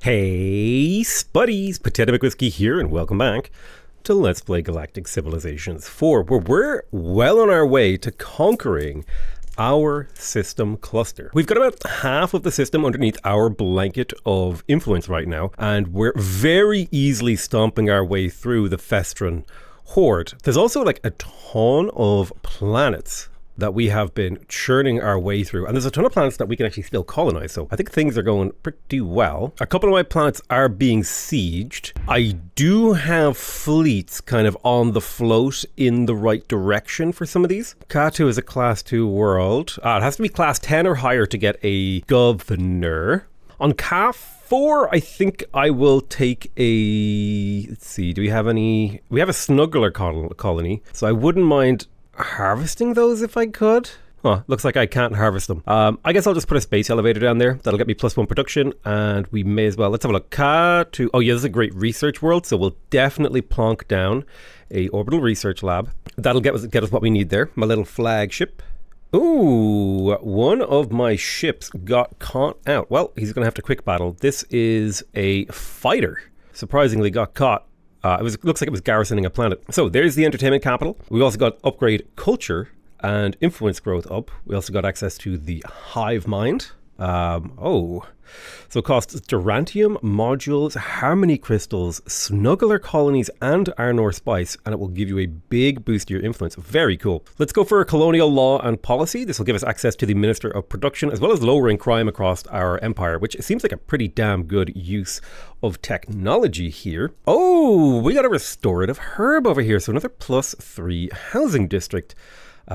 Hey, Spuddies! Potato McWhiskey here, and welcome back to Let's Play Galactic Civilizations 4, where we're well on our way to conquering our system cluster. We've got about half of the system underneath our blanket of influence right now, and we're very easily stomping our way through the Festran horde. There's also like a ton of planets that we have been churning our way through, and there's a ton of planets that we can actually still colonize, so I think things are going pretty well. A couple of my planets are being sieged. I do have fleets kind of on the float in the right direction for some of these. Katu is a class 2 world. It has to be class 10 or higher to get a governor. On CAF 4, I think I will take a... Let's see, do we have any... We have a snuggler colony, so I wouldn't mind harvesting those if I could. Looks like I can't harvest them. I guess I'll just put a space elevator down there. That'll get me +1 production, and we may as well. Let's have a look. Oh yeah, this is a great research world, so we'll definitely plonk down a orbital research lab. That'll get us what we need there. My little flagship. Ooh, one of my ships got caught out. Well, he's gonna have to quick battle. This is a fighter. Surprisingly got caught. Looks like it was garrisoning a planet. So there's the entertainment capital. We've also got upgrade culture and influence growth up. We also got access to the hive mind. So it costs Durantium, modules, harmony crystals, snuggler colonies, and Arnor spice, and it will give you a big boost to your influence. Very cool. Let's go for a colonial law and policy. This will give us access to the Minister of Production, as well as lowering crime across our empire, which seems like a pretty damn good use of technology here. Oh, we got a restorative herb over here, so another +3 housing district.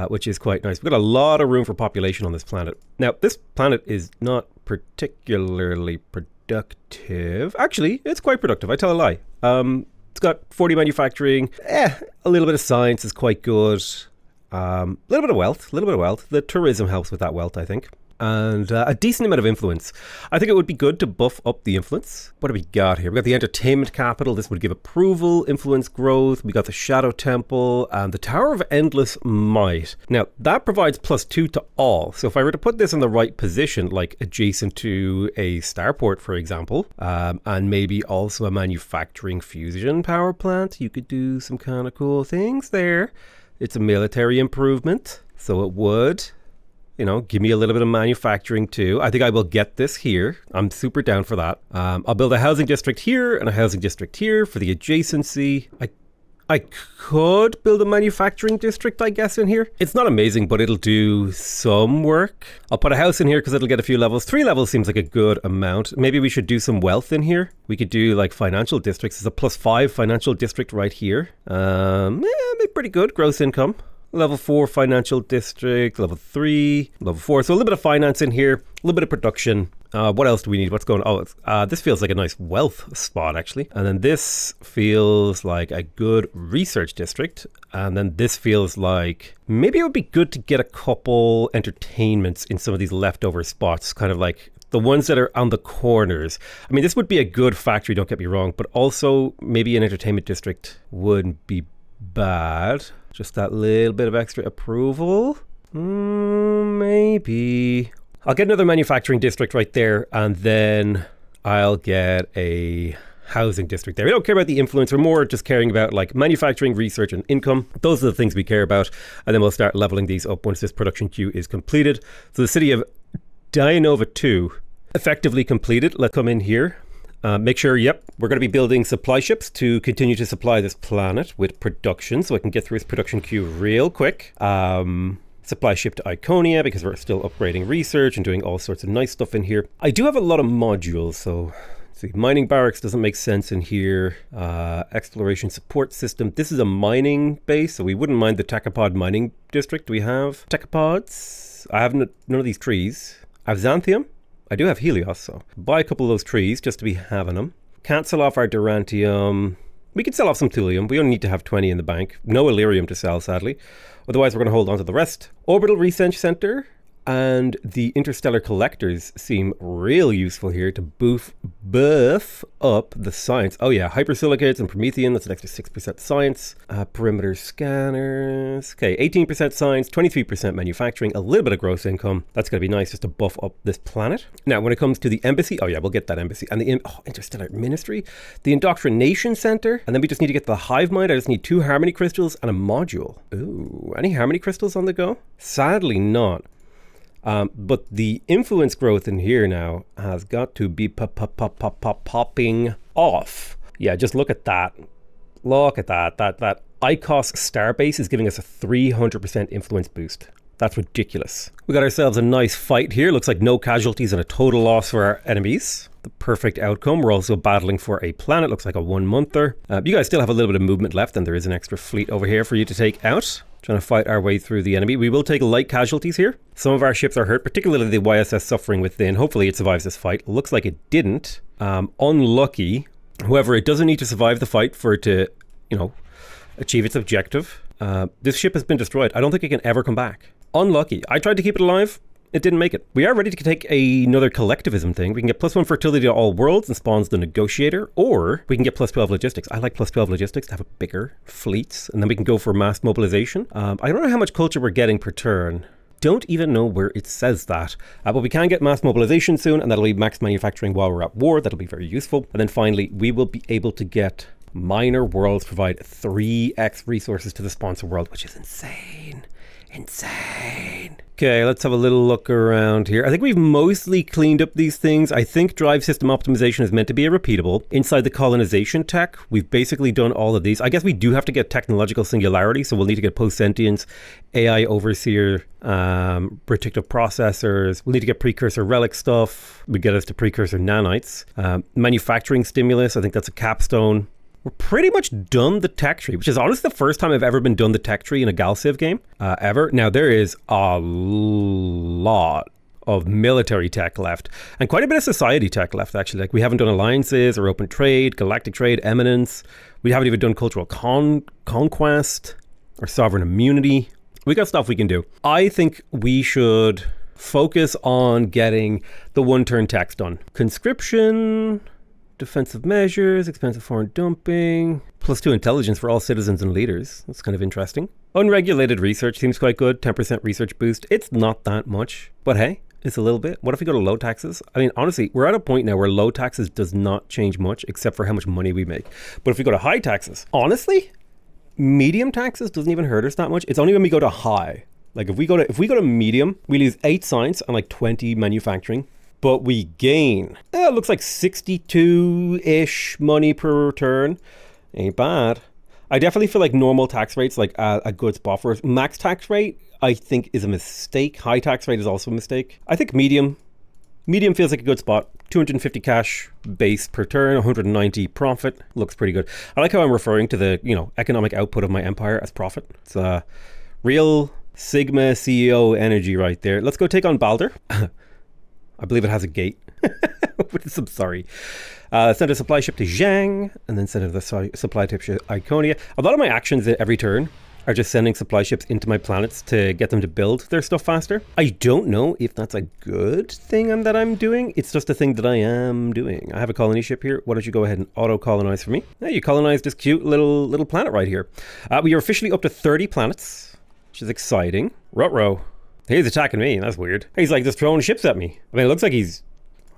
Which is quite nice. We've got a lot of room for population on this planet. Now, this planet is not particularly productive. Actually, it's quite productive. I tell a lie. It's got 40 manufacturing. A little bit of science is quite good. A little bit of wealth. The tourism helps with that wealth, I think. And a decent amount of influence. I think it would be good to buff up the influence. What do we got here? We got the entertainment capital. This would give approval, influence growth. We got the Shadow Temple and the Tower of Endless Might. Now, that provides +2 to all. So if I were to put this in the right position, like adjacent to a starport, for example, and maybe also a manufacturing fusion power plant, you could do some kind of cool things there. It's a military improvement, so it would... give me a little bit of manufacturing too. I think I will get this here. I'm super down for that. I'll build a housing district here and a housing district here for the adjacency. I could build a manufacturing district, I guess, in here. It's not amazing, but it'll do some work. I'll put a house in here because it'll get a few levels. 3 levels seems like a good amount. Maybe we should do some wealth in here. We could do like financial districts. There's a +5 financial district right here. Be pretty good. Gross income. Level 4 financial district, level 3, level 4. So a little bit of finance in here, a little bit of production. What else do we need? What's going on? This feels like a nice wealth spot, actually. And then this feels like a good research district. And then this feels like maybe it would be good to get a couple entertainments in some of these leftover spots, kind of like the ones that are on the corners. I mean, this would be a good factory, don't get me wrong, but also maybe an entertainment district wouldn't be bad. Just that little bit of extra approval. Maybe. I'll get another manufacturing district right there, and then I'll get a housing district there. We don't care about the influence. We're more just caring about like manufacturing, research, and income. Those are the things we care about. And then we'll start leveling these up once this production queue is completed. So the city of Dianova 2 effectively completed. Let's come in here. Make sure, we're going to be building supply ships to continue to supply this planet with production, so I can get through this production queue real quick. Supply ship to Iconia, because we're still upgrading research and doing all sorts of nice stuff in here. I do have a lot of modules, so let's see. Mining barracks doesn't make sense in here. Exploration support system. This is a mining base, so we wouldn't mind the Tachopod mining district. Do we have Tachopods? I have none of these trees. I have Xanthium. I do have Helios, so buy a couple of those trees just to be having them. Can't sell off our Durantium. We could sell off some Thulium. We only need to have 20 in the bank. No Illyrium to sell, sadly. Otherwise, we're going to hold on to the rest. Orbital Research Center. And the interstellar collectors seem real useful here to buff up the science. Oh yeah, hypersilicates and Promethean, that's an extra 6% science. Perimeter scanners. Okay, 18% science, 23% manufacturing, a little bit of gross income. That's going to be nice just to buff up this planet. Now, when it comes to the embassy, oh yeah, we'll get that embassy. And the interstellar ministry, the indoctrination center, and then we just need to get the hive mind. I just need 2 harmony crystals and a module. Ooh, any harmony crystals on the go? Sadly not. But the influence growth in here now has got to be popping off. Yeah, just look at that. Look at that. That ICOS Starbase is giving us a 300% influence boost. That's ridiculous. We got ourselves a nice fight here. Looks like no casualties and a total loss for our enemies. The perfect outcome. We're also battling for a planet. Looks like a 1-monther. You guys still have a little bit of movement left, and there is an extra fleet over here for you to take out. Trying to fight our way through the enemy. We will take light casualties here. Some of our ships are hurt, particularly the YSS Suffering Within. Hopefully it survives this fight. Looks like it didn't. Unlucky. However, it doesn't need to survive the fight for it to, achieve its objective. This ship has been destroyed. I don't think it can ever come back. Unlucky. I tried to keep it alive. It didn't make it. We are ready to take another collectivism thing. We can get +1 fertility to all worlds and spawns the negotiator, or we can get +12 logistics. I like +12 logistics to have a bigger fleets, and then we can go for mass mobilization. I don't know how much culture we're getting per turn. Don't even know where it says that. But we can get mass mobilization soon, and that'll be max manufacturing while we're at war. That'll be very useful. And then finally, we will be able to get minor worlds, provide 3x resources to the sponsor world, which is insane. Insane. Okay, let's have a little look around here. I think we've mostly cleaned up these things. I think drive system optimization is meant to be a repeatable. Inside the colonization tech, we've basically done all of these. I guess we do have to get technological singularity, so we'll need to get post-sentience, AI overseer, predictive processors. We'll need to get precursor relic stuff. We get us to precursor nanites. Manufacturing stimulus, I think that's a capstone. We're pretty much done the tech tree, which is honestly the first time I've ever been done the tech tree in a Gal Civ game, ever. Now, there is a lot of military tech left, and quite a bit of society tech left, actually. Like, we haven't done alliances or open trade, galactic trade, eminence. We haven't even done cultural conquest or sovereign immunity. We got stuff we can do. I think we should focus on getting the one-turn tax done. Conscription... defensive measures, expensive foreign dumping, +2 intelligence for all citizens and leaders. That's kind of interesting. Unregulated research seems quite good. 10% research boost. It's not that much, but hey, it's a little bit. What if we go to low taxes? I mean, honestly, we're at a point now where low taxes does not change much except for how much money we make. But if we go to high taxes, honestly, medium taxes doesn't even hurt us that much. It's only when we go to high. Like if we go to medium, we lose 8 science and like 20 manufacturing. But we gain, it looks like 62-ish money per turn. Ain't bad. I definitely feel like normal tax rates like a good spot for us. Max tax rate, I think, is a mistake. High tax rate is also a mistake. I think medium. Medium feels like a good spot. 250 cash base per turn, 190 profit. Looks pretty good. I like how I'm referring to the, economic output of my empire as profit. It's real Sigma CEO energy right there. Let's go take on Balder. I believe it has a gate. I'm sorry. Send a supply ship to Zhang, and then send a supply ship to Iconia. A lot of my actions at every turn are just sending supply ships into my planets to get them to build their stuff faster. I don't know if that's a good thing that I'm doing. It's just a thing that I am doing. I have a colony ship here. Why don't you go ahead and auto-colonize for me? Now you colonized this cute little planet right here. We are officially up to 30 planets, which is exciting. Ruh-roh. He's attacking me. That's weird. He's like just throwing ships at me. I mean, it looks like I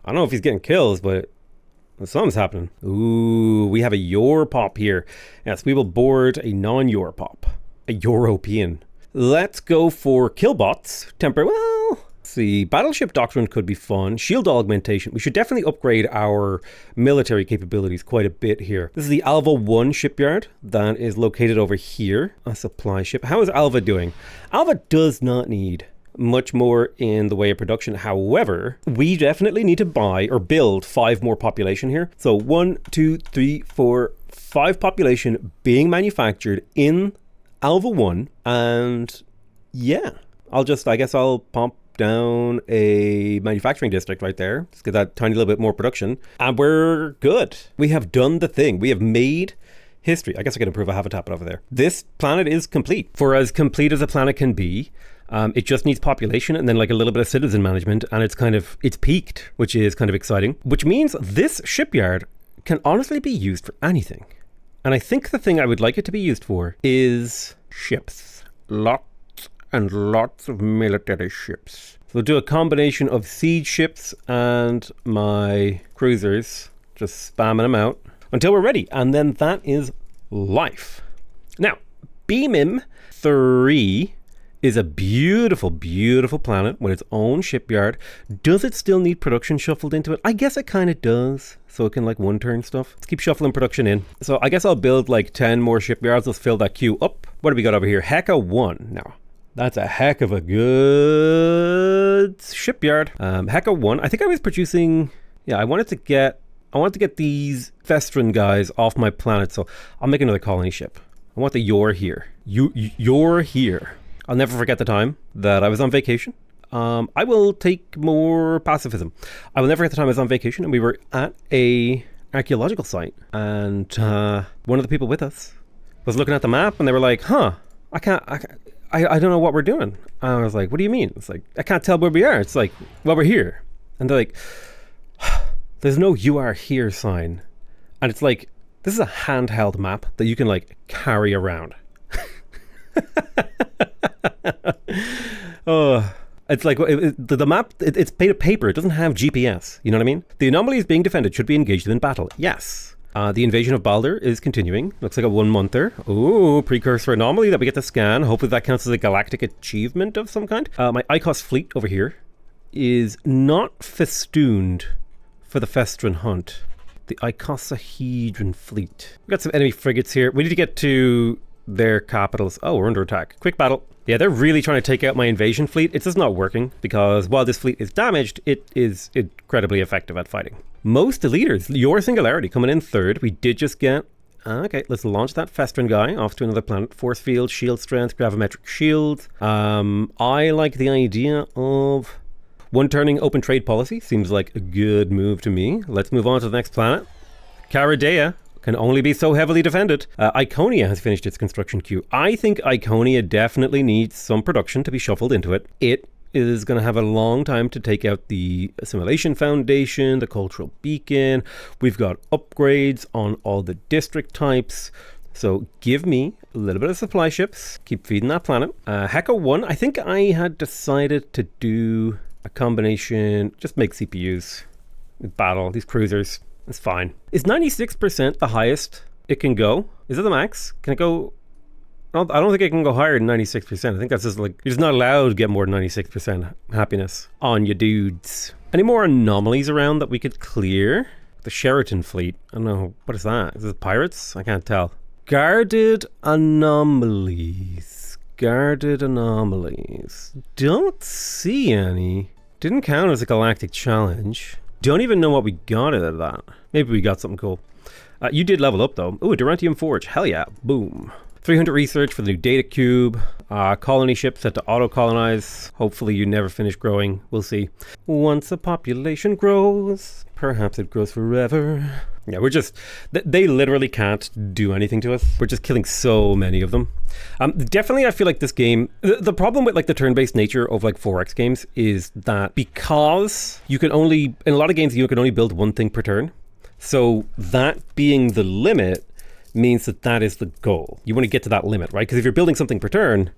don't know if he's getting kills, but something's happening. Ooh, we have a Yor pop here. Yes, we will board a non-Yor pop. A European. Let's go for killbots. Well, let's see. Battleship doctrine could be fun. Shield augmentation. We should definitely upgrade our military capabilities quite a bit here. This is the Alva 1 shipyard that is located over here. A supply ship. How is Alva doing? Alva does not need much more in the way of production. However, we definitely need to buy or build 5 more population here. So 1, 2, 3, 4, 5 population being manufactured in Alva 1. And yeah, I guess I'll pump down a manufacturing district right there. Just get that tiny little bit more production. And we're good. We have done the thing. We have made history. I guess I can improve a habitat over there. This planet is complete. For as complete as a planet can be. It just needs population and then like a little bit of citizen management, and it's peaked, which is kind of exciting. Which means this shipyard can honestly be used for anything. And I think the thing I would like it to be used for is ships. Lots and lots of military ships. So we'll do a combination of siege ships and my cruisers, just spamming them out until we're ready. And then that is life. Now, BMIM 3 is a beautiful, beautiful planet with its own shipyard. Does it still need production shuffled into it? I guess it kind of does. So it can like one-turn stuff. Let's keep shuffling production in. So I guess I'll build like 10 more shipyards. Let's fill that queue up. What do we got over here? Hecka 1. Now, that's a heck of a good shipyard. Hecka 1. I think I was producing... Yeah, I wanted to get these Vestron guys off my planet. So I'll make another colony ship. I want the You're Here. You're Here. I'll never forget the time that I was on vacation. I will take more pacifism. I will never forget the time I was on vacation and we were at a archaeological site, and one of the people with us was looking at the map and they were like, I don't know what we're doing. I was like, what do you mean? It's like, I can't tell where we are. It's like, well, we're here. And they're like, there's no "you are here" sign. And it's like, this is a handheld map that you can like carry around. It's like the map, it's made of paper. It doesn't have GPS. You know what I mean? The anomaly is being defended, should be engaged in battle. Yes. The invasion of Baldur is continuing. Looks like a 1-monther. Ooh, precursor anomaly that we get to scan. Hopefully that counts as a galactic achievement of some kind. My ICOS fleet over here is not festooned for the Festron hunt. The icosahedron fleet. We've got some enemy frigates here. We need to get to their capitals. Oh, we're under attack. Quick battle. Yeah, they're really trying to take out my invasion fleet. It's just not working because while this fleet is damaged, it is incredibly effective at fighting. Most leaders, your singularity coming in third. We did just get... Okay, let's launch that Festron guy off to another planet. Force field, shield strength, gravimetric shield. I like the idea of one-turning open trade policy. Seems like a good move to me. Let's move on to the next planet. Caradea can only be so heavily defended. Iconia has finished its construction queue. I think Iconia definitely needs some production to be shuffled into it. It is going to have a long time to take out the Assimilation Foundation, the Cultural Beacon. We've got upgrades on all the district types. So give me a little bit of supply ships. Keep feeding that planet. Hecka 1, I think I had decided to do a combination, just make CPUs. Battle, these cruisers. It's fine. Is 96% the highest it can go? Is it the max? Can it go? I don't think it can go higher than 96%. I think that's just like, you're just not allowed to get more than 96% happiness on you dudes. Any more anomalies around that we could clear? The Sheraton fleet. I don't know. What is that? Is it pirates? I can't tell. Guarded anomalies. Guarded anomalies. Don't see any. Didn't count as a galactic challenge. Don't even know what we got out of that. Maybe we got something cool. You did level up though. Ooh, Durantium Forge. Hell yeah. Boom. 300 research for the new data cube. Colony ship set to auto-colonize. Hopefully you never finish growing. We'll see. Once a population grows, perhaps it grows forever. Yeah, we're just... They literally can't do anything to us. We're just killing so many of them. Definitely, I feel like this game... The problem with like the turn-based nature of like 4X games is that because you can only... In a lot of games, you can only build one thing per turn. So that being the limit means that that is the goal. You want to get to that limit, right? Because if you're building something per turn,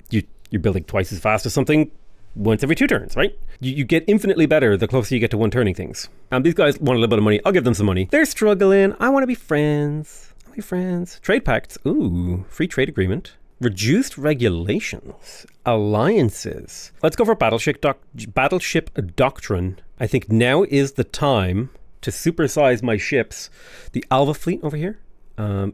you're building twice as fast as something once every 2 turns, right? You get infinitely better the closer you get to one-turning things. These guys want a little bit of money. I'll give them some money. They're struggling. I want to be friends. I want to be friends. Trade pacts. Ooh, free trade agreement. Reduced regulations. Alliances. Let's go for battleship doctrine. I think now is the time to supersize my ships. The Alva fleet over here.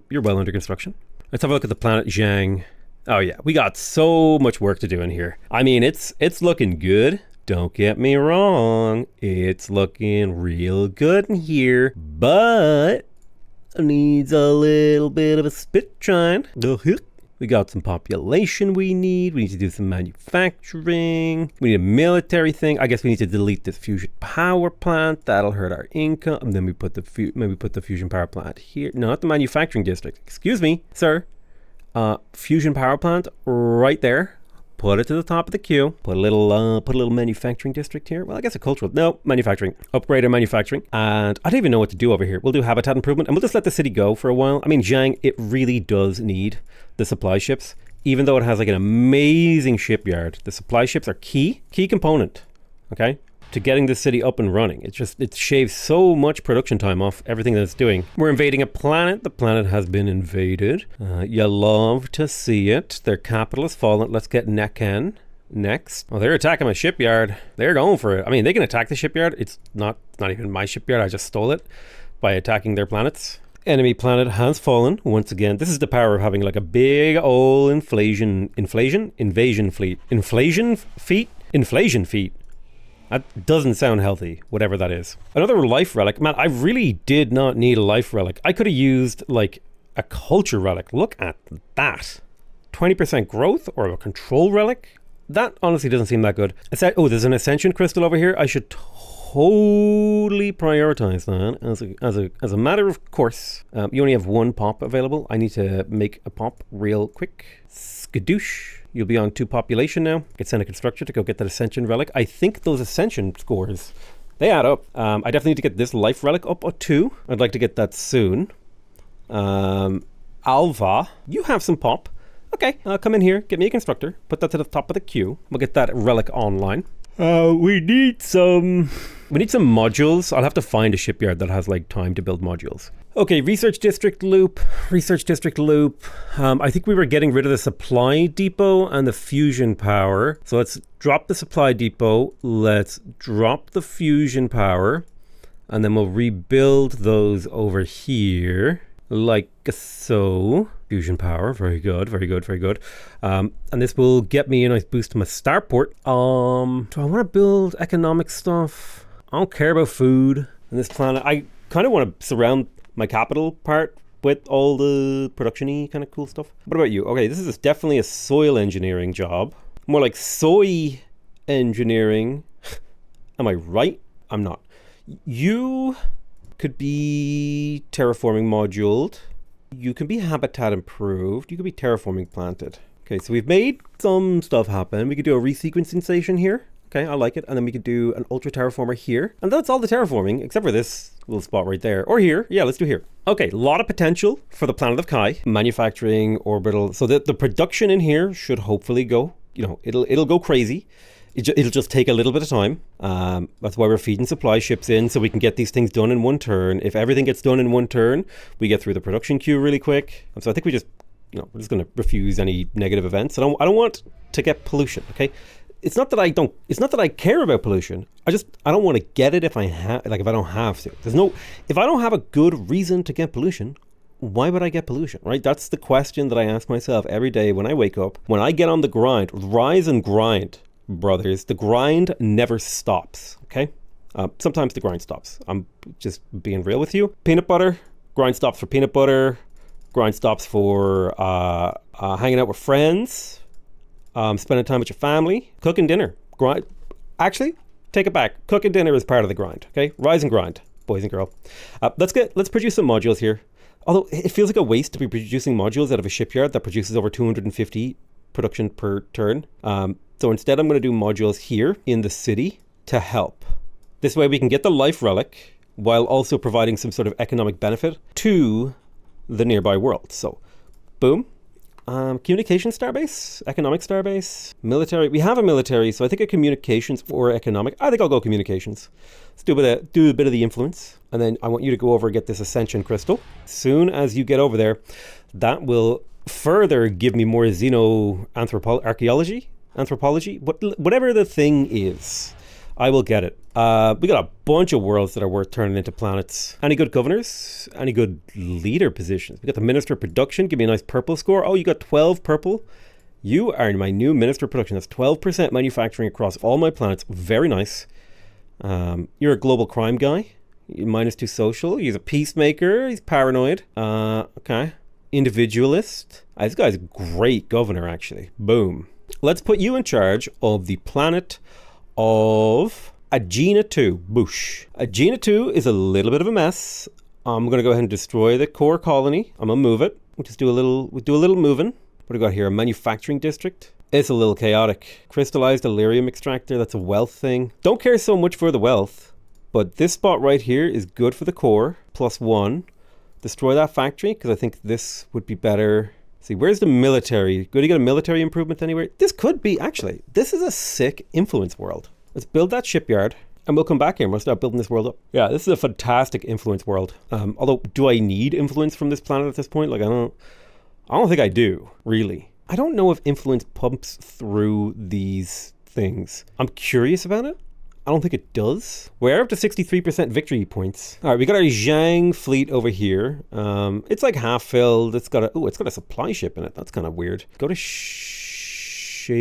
You're well under construction. Let's have a look at the planet Zhang. Oh yeah, we got so much work to do in here. I mean, it's looking good. Don't get me wrong. It's looking real good in here, but needs a little bit of a spit shine. We got some population we need. We need to do some manufacturing. We need a military thing. I guess we need to delete this fusion power plant. That'll hurt our income. And then we put the fusion power plant here. Not the manufacturing district. Excuse me, sir. Fusion power plant right there. put it to the top of the queue. Put a little manufacturing district here. Well, I guess a cultural. No, manufacturing. Upgrade our manufacturing. And I don't even know what to do over here. We'll do habitat improvement and we'll just let the city go for a while. I mean, Zhang, it really does need the supply ships. Even though it has like an amazing shipyard, the supply ships are key component, okay, to getting the city up and running. It shaves so much production time off everything that it's doing. We're invading a planet. The planet has been invaded. You love to see it. Their capital has fallen. Let's get Nekan next. Oh, they're attacking my shipyard. They're going for it. I mean, they can attack the shipyard. It's not even my shipyard. I just stole it by attacking their planets. Enemy planet has fallen once again. This is the power of having like a big old invasion fleet. Inflation feet. That doesn't sound healthy, whatever that is. Another life relic. Man, I really did not need a life relic. I could have used like a culture relic. Look at that. 20% growth or a control relic. That honestly doesn't seem that good. Oh, there's an ascension crystal over here. I should totally prioritize that as a matter of course. You only have one pop available. I need to make a pop real quick. Skadoosh. You'll be on 2 population now. Get send a constructor to go get that ascension relic. I think those ascension scores, they add up. I definitely need to get this life relic up a 2. I'd like to get that soon. Alva, you have some pop. Okay, come in here, get me a constructor, put that to the top of the queue. We'll get that relic online. We need some modules. I'll have to find a shipyard that has like time to build modules. Okay, research district loop. I think we were getting rid of the supply depot and the fusion power. So let's drop the supply depot. Let's drop the fusion power. And then we'll rebuild those over here. Like so. Fusion power, very good. And this will get me a nice boost to my starport. Do I want to build economic stuff? I don't care about food in this planet. I kind of want to surround my capital part with all the production-y kind of cool stuff. What about you? Okay, this is definitely a soil engineering job. More like soy engineering. Am I right? I'm not. You could be terraforming moduled. You can be habitat improved. You could be terraforming planted. Okay, so we've made some stuff happen. We could do a resequencing station here. Okay, I like it. And then we could do an ultra terraformer here. And that's all the terraforming, except for this little spot right there. Or here. Yeah, let's do here. Okay, a lot of potential for the planet of Kai. Manufacturing, orbital. So the production in here should hopefully go, it'll go crazy. It'll just take a little bit of time. That's why we're feeding supply ships in, so we can get these things done in one turn. If everything gets done in one turn, we get through the production queue really quick. And so I think we're just going to refuse any negative events. I don't want to get pollution, okay? It's not that I care about pollution. I don't want to get it if I don't have to. If I don't have a good reason to get pollution, why would I get pollution, right? That's the question that I ask myself every day when I wake up. When I get on the grind, rise and grind. Brothers, the grind never stops, okay? Sometimes the grind stops. I'm just being real with you. Peanut butter, grind stops for peanut butter. Grind stops for hanging out with friends, spending time with your family, cooking dinner. Grind. Actually, take it back. Cooking dinner is part of the grind, okay? Rise and grind, boys and girls. Let's produce some modules here. Although it feels like a waste to be producing modules out of a shipyard that produces over 250 production per turn. So instead I'm going to do modules here in the city to help. This way we can get the life relic while also providing some sort of economic benefit to the nearby world. So boom. Communication starbase, economic starbase, military. We have a military, so I think a communications or economic. I think I'll go communications. Let's do a bit of the influence. And then I want you to go over and get this ascension crystal. Soon as you get over there, that will further give me more archaeology, anthropology, whatever the thing is, I will get it. We got a bunch of worlds that are worth turning into planets. Any good governors? Any good leader positions? We got the Minister of Production. Give me a nice purple score. Oh, you got 12 purple. You are my new Minister of Production. That's 12% manufacturing across all my planets. Very nice. You're a global crime guy. -2 social. He's a peacemaker. He's paranoid. Okay. Individualist. This guy's a great governor, actually. Boom. Let's put you in charge of the planet of Agena 2. Boosh. Agena 2 is a little bit of a mess. I'm going to go ahead and destroy the core colony. I'm going to move it. We'll do a little moving. What What do we got here? A manufacturing district. It's a little chaotic. Crystallized Illyrium extractor. That's a wealth thing. Don't care so much for the wealth, but this spot right here is good for the core. +1. Destroy that factory, because I think this would be better. See, where's the military? Going to get a military improvement anywhere? This could be, actually. This is a sick influence world. Let's build that shipyard, and we'll come back here and we'll start building this world up. Yeah, this is a fantastic influence world. Although, do I need influence from this planet at this point? Like, I don't think I do, really. I don't know if influence pumps through these things. I'm curious about it. I don't think it does. We're up to 63% victory points. All right, we got our Zhang fleet over here. It's like half filled. It's got a supply ship in it. That's kind of weird. Go to Shaberl.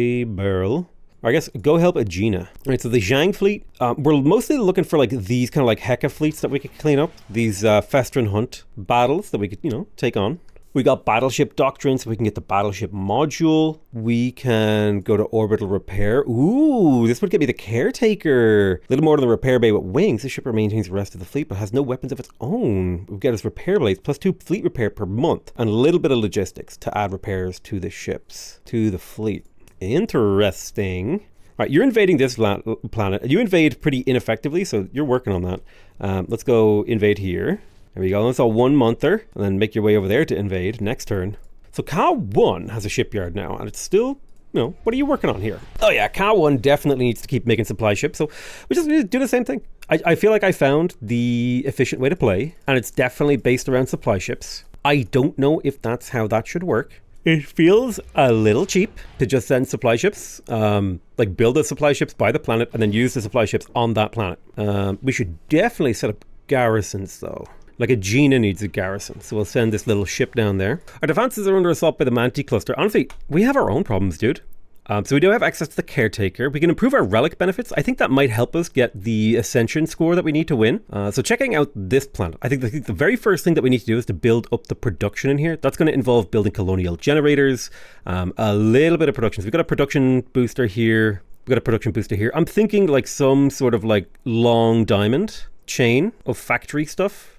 Or I guess go help Aegina. All right, so the Zhang fleet, we're mostly looking for like these kind of like Heka fleets that we could clean up. These Festrin Hunt battles that we could, take on. We got battleship doctrine, so we can get the battleship module. We can go to orbital repair. Ooh, this would get me the caretaker. A little more than the repair bay with wings. This ship maintains the rest of the fleet, but has no weapons of its own. We've got us repair blades, +2 fleet repair per month, and a little bit of logistics to add repairs to the ships, to the fleet. Interesting. All right, you're invading this planet. You invade pretty ineffectively, so you're working on that. Let's go invade here. There we go. That's a 1 monther, and then make your way over there to invade next turn. So Ka 1 has a shipyard now, and it's still, what are you working on here? Oh yeah, Ka 1 definitely needs to keep making supply ships, so we just do the same thing. I feel like I found the efficient way to play, and it's definitely based around supply ships. I don't know if that's how that should work. It feels a little cheap to just send supply ships, like build the supply ships by the planet, and then use the supply ships on that planet. We should definitely set up garrisons, though. Like Aegina needs a garrison, so we'll send this little ship down there. Our defenses are under assault by the Manti cluster. Honestly, we have our own problems, dude. So we do have access to the caretaker. We can improve our relic benefits. I think that might help us get the ascension score that we need to win. So checking out this planet, I think the very first thing that we need to do is to build up the production in here. That's going to involve building colonial generators, a little bit of production. So we've got a production booster here. We've got a production booster here. I'm thinking like some sort of like long diamond chain of factory stuff.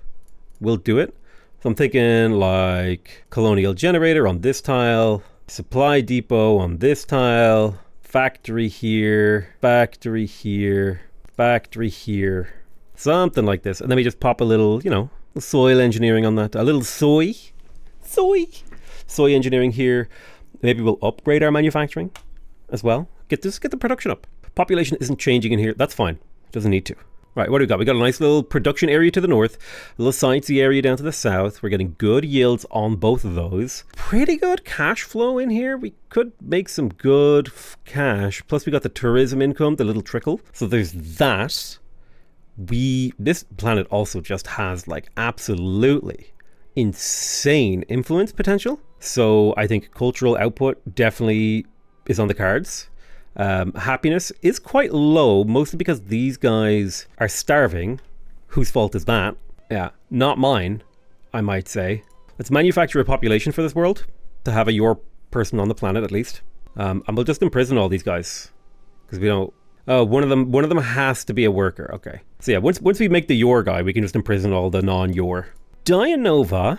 We'll do it. So I'm thinking like colonial generator on this tile, supply depot on this tile, factory here, factory here, factory here, something like this. And then we just pop a little, soil engineering on that, a little soy engineering here. Maybe we'll upgrade our manufacturing as well. Get the production up. Population isn't changing in here. That's fine. Doesn't need to. Right, what do we got? We got a nice little production area to the north, a little sciencey area down to the south. We're getting good yields on both of those. Pretty good cash flow in here. We could make some good cash. Plus we got the tourism income, the little trickle. So there's that. This planet also just has like absolutely insane influence potential. So I think cultural output definitely is on the cards. Happiness is quite low, mostly because these guys are starving. Whose fault is that? Yeah, not mine, I might say. Let's manufacture a population for this world to have your person on the planet at least. And we'll just imprison all these guys because we don't. Oh, one of them has to be a worker. Okay. So yeah, once we make the your guy, we can just imprison all the non-your. Dianova.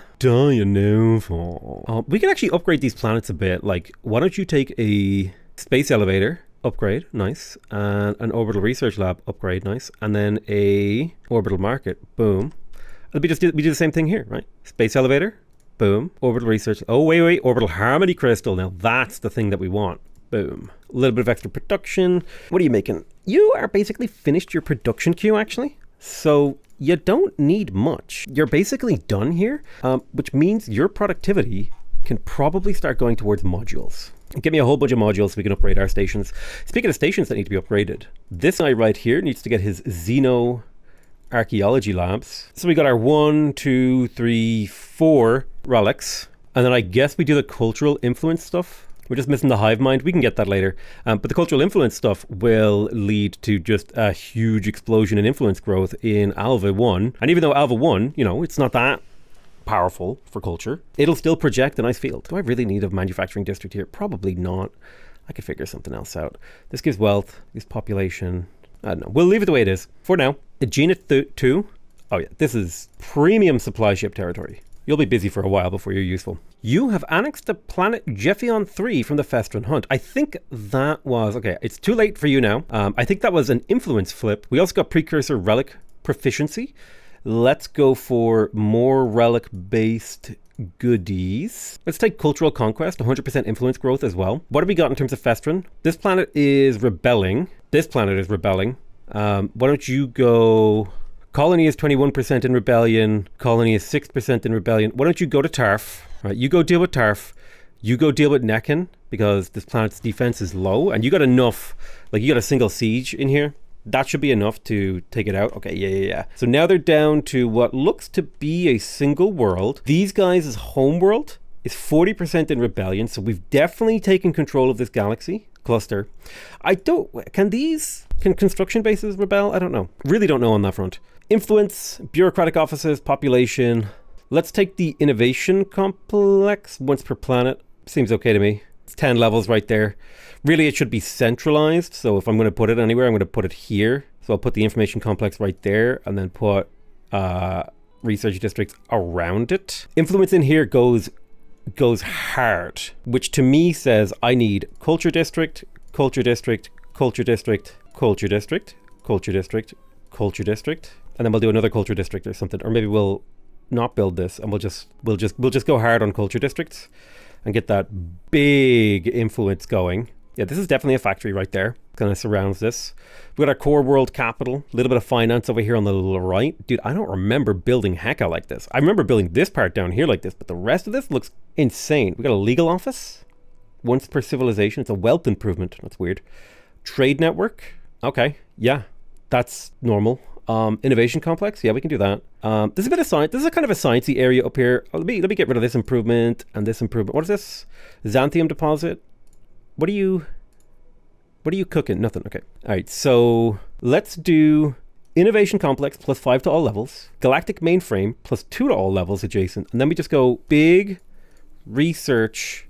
We can actually upgrade these planets a bit. Like, why don't you take a space elevator upgrade, nice, and an orbital research lab upgrade, nice, and then a orbital market, boom. We do the same thing here, right? Space elevator, boom. Orbital research. Oh wait, orbital harmony crystal. Now that's the thing that we want. Boom. A little bit of extra production. What are you making? You are basically finished your production queue, actually. So you don't need much. You're basically done here, which means your productivity can probably start going towards modules. Give me a whole bunch of modules so we can upgrade our stations. Speaking of stations that need to be upgraded, this guy right here needs to get his Xeno archaeology labs. So we got our 1, 2, 3, 4 relics. And then I guess we do the cultural influence stuff. We're just missing the hive mind. We can get that later. But the cultural influence stuff will lead to just a huge explosion in influence growth in Alva 1. And even though Alva 1, it's not that powerful for culture, it'll still project a nice field. Do I really need a manufacturing district here? Probably not. I could figure something else out. This gives wealth, gives population. I don't know. We'll leave it the way it is for now. Aegina 2. Oh yeah, this is premium supply ship territory. You'll be busy for a while before you're useful. You have annexed the planet Jeffion 3 from the Festron Hunt. I think that was... Okay, it's too late for you now. I think that was an influence flip. We also got precursor relic proficiency. Let's go for more relic-based goodies. Let's take cultural conquest, 100% influence growth as well. What have we got in terms of Festron? This planet is rebelling. This planet is rebelling. Why don't you go... Colony is 21% in rebellion. Colony is 6% in rebellion. Why don't you go to Tarf? Right, you go deal with Tarf. You go deal with Necken, because this planet's defense is low. And you got enough, like you got a single siege in here. That should be enough to take it out. Okay, yeah. So now they're down to what looks to be a single world. These guys' home world is 40% in rebellion. So we've definitely taken control of this galaxy cluster. Can construction bases rebel? I don't know. Really don't know on that front. Influence, bureaucratic offices, population. Let's take the innovation complex once per planet. Seems okay to me. It's 10 levels right there. Really, it should be centralized. So if I'm going to put it anywhere, I'm going to put it here. So I'll put the information complex right there and then put research districts around it. Influence in here goes hard, which to me says I need culture district, culture district, culture district, culture district, culture district, culture district. And then we'll do another culture district or something. Or maybe we'll not build this and we'll just go hard on culture districts and get that big influence going. Yeah, this is definitely a factory right there. Kind of surrounds this. We got our core world capital, a little bit of finance over here on the right. Dude, I don't remember building Heka like this. I remember building this part down here like this, but the rest of this looks insane. We got a legal office, once per civilization. It's a wealth improvement. That's weird. Trade network. Okay, yeah, that's normal. Innovation complex. Yeah, we can do that. There's a bit of science. This is a kind of a sciencey area up here. Let me get rid of this improvement and this improvement. What is this? Xanthium deposit. What are you cooking? Nothing. Okay. All right. So let's do innovation complex plus 5 to all levels. Galactic mainframe plus 2 to all levels adjacent. And then we just go big research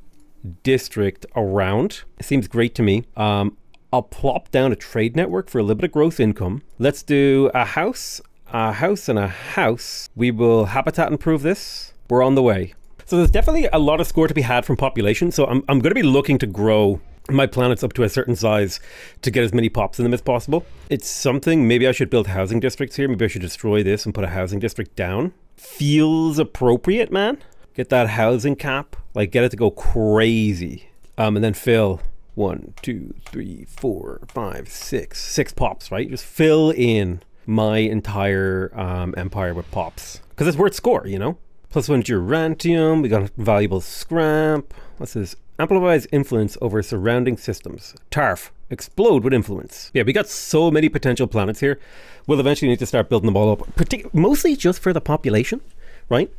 district around. It seems great to me. I'll plop down a trade network for a little bit of gross income. Let's do a house, and a house. We will habitat improve this. We're on the way. So there's definitely a lot of score to be had from population. So I'm going to be looking to grow my planets up to a certain size to get as many pops in them as possible. It's something, maybe I should build housing districts here. Maybe I should destroy this and put a housing district down. Feels appropriate, man. Get that housing cap, like get it to go crazy. And then fill 1, 2, 3, 4, 5, 6 pops, right? Just fill in my entire empire with pops. Because it's worth score, you know? +1 Durantium, we got valuable scrap. What's this? Amplifies influence over surrounding systems. Tarf, explode with influence. Yeah, we got so many potential planets here. We'll eventually need to start building them all up. Mostly just for the population, right?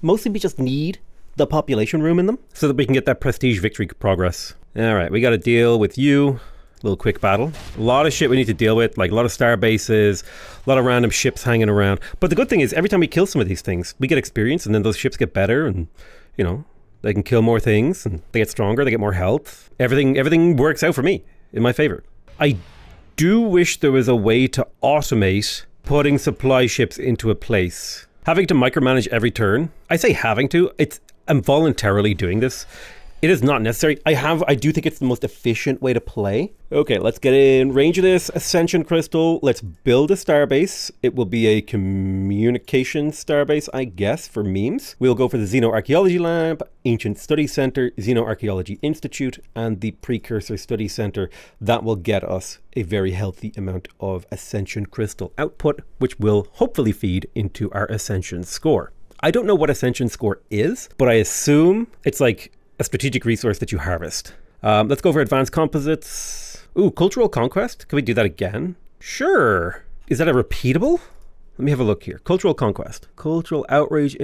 Mostly we just need the population room in them so that we can get that prestige victory progress. All right, we got to deal with you. Little quick battle. A lot of shit we need to deal with, like a lot of star bases, a lot of random ships hanging around. But the good thing is every time we kill some of these things, we get experience and then those ships get better and, you know, they can kill more things and they get stronger, they get more health. Everything works out for me in my favor. I do wish there was a way to automate putting supply ships into a place. Having to micromanage every turn. I say having to, I'm voluntarily doing this. It is not necessary. I do think it's the most efficient way to play. Okay, let's get in range of this Ascension Crystal. Let's build a starbase. It will be a communication starbase, I guess, for memes. We'll go for the Xenoarchaeology Lab, Ancient Study Center, Xenoarchaeology Institute, and the Precursor Study Center. That will get us a very healthy amount of Ascension Crystal output, which will hopefully feed into our Ascension score. I don't know what Ascension score is, but I assume it's like a strategic resource that you harvest. Let's go for advanced composites. Ooh, cultural conquest. Can we do that again? Sure. Is that a repeatable? Let me have a look here. Cultural conquest. Cultural outrage.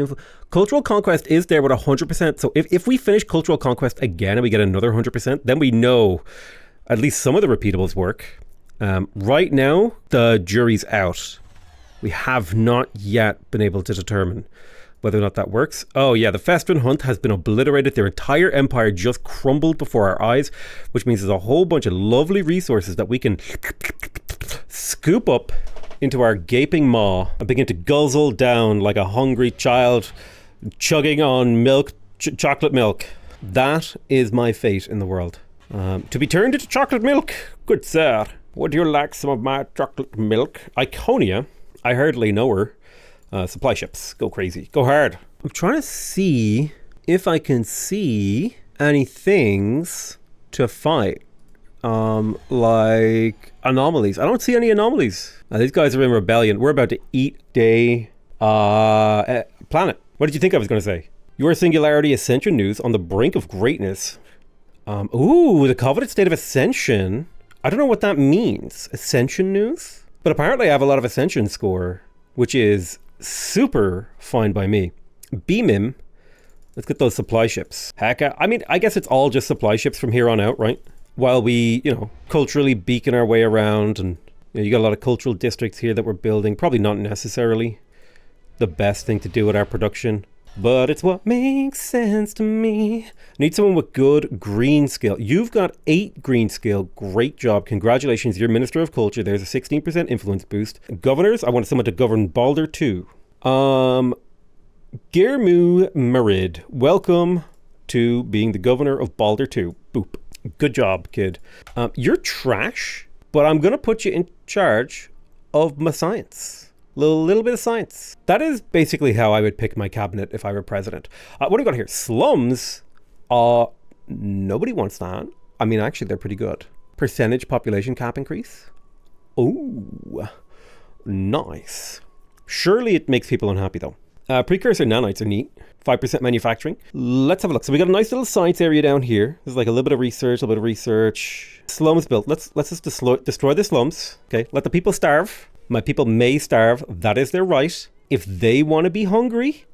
Cultural conquest is there with 100%. So if we finish cultural conquest again and we get another 100%, then we know at least some of the repeatables work. Right now, the jury's out. We have not yet been able to determine whether or not that works. Oh yeah, the Festron Hunt has been obliterated. Their entire empire just crumbled before our eyes, which means there's a whole bunch of lovely resources that we can scoop up into our gaping maw and begin to guzzle down like a hungry child chugging on milk, chocolate milk. That is my fate in the world. To be turned into chocolate milk. Good sir. Would you like some of my chocolate milk? Iconia, I hardly know her. Supply ships, go crazy, go hard. I'm trying to see if I can see any things to fight. Like anomalies. I don't see any anomalies. These guys are in rebellion. We're about to eat day planet. What did you think I was going to say? Your Singularity Ascension news on the brink of greatness. Ooh, the coveted state of ascension. I don't know what that means. Ascension news? But apparently I have a lot of ascension score, which is super fine by me. BMIM. Let's get those supply ships. Heck, I mean, I guess it's all just supply ships from here on out, right? While we, culturally beacon our way around, and you got a lot of cultural districts here that we're building. Probably not necessarily the best thing to do with our production, but it's what makes sense to me. I need someone with good green skill. You've got 8 green skill. Great job. Congratulations. You're Minister of Culture. There's a 16% influence boost. Governors, I want someone to govern Balder 2. Girmu Merid, welcome to being the governor of Balder 2. Boop. Good job, kid. You're trash, but I'm going to put you in charge of my science. Little bit of science. That is basically how I would pick my cabinet if I were president. What do we got here? Slums. Nobody wants that. I mean, actually, they're pretty good. Percentage population cap increase. Oh, nice. Surely it makes people unhappy, though. Precursor nanites are neat. 5% manufacturing. Let's have a look. So we got a nice little science area down here. There's like a little bit of research, Slums built. Let's just destroy the slums. Okay, let the people starve. My people may starve. That is their right. If they want to be hungry,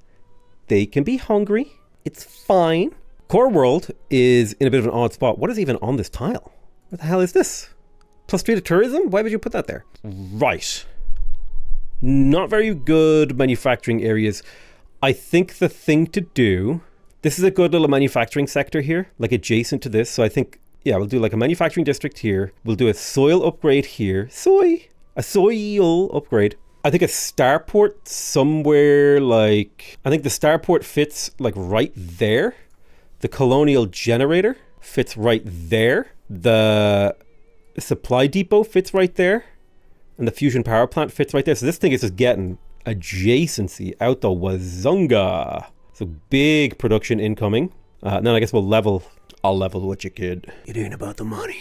they can be hungry. It's fine. Core world is in a bit of an odd spot. What is even on this tile? What the hell is this? +3 to tourism? Why would you put that there? Right. Not very good manufacturing areas. I think the thing to do, this is a good little manufacturing sector here, like adjacent to this. So I think, yeah, we'll do like a manufacturing district here. We'll do a soil upgrade here. A soil upgrade. I think a starport somewhere like, I think the starport fits like right there. The colonial generator fits right there. The supply depot fits right there. And the fusion power plant fits right there. So this thing is just getting adjacency out the wazunga. So big production incoming. And then I guess I'll level what you kid. It ain't about the money.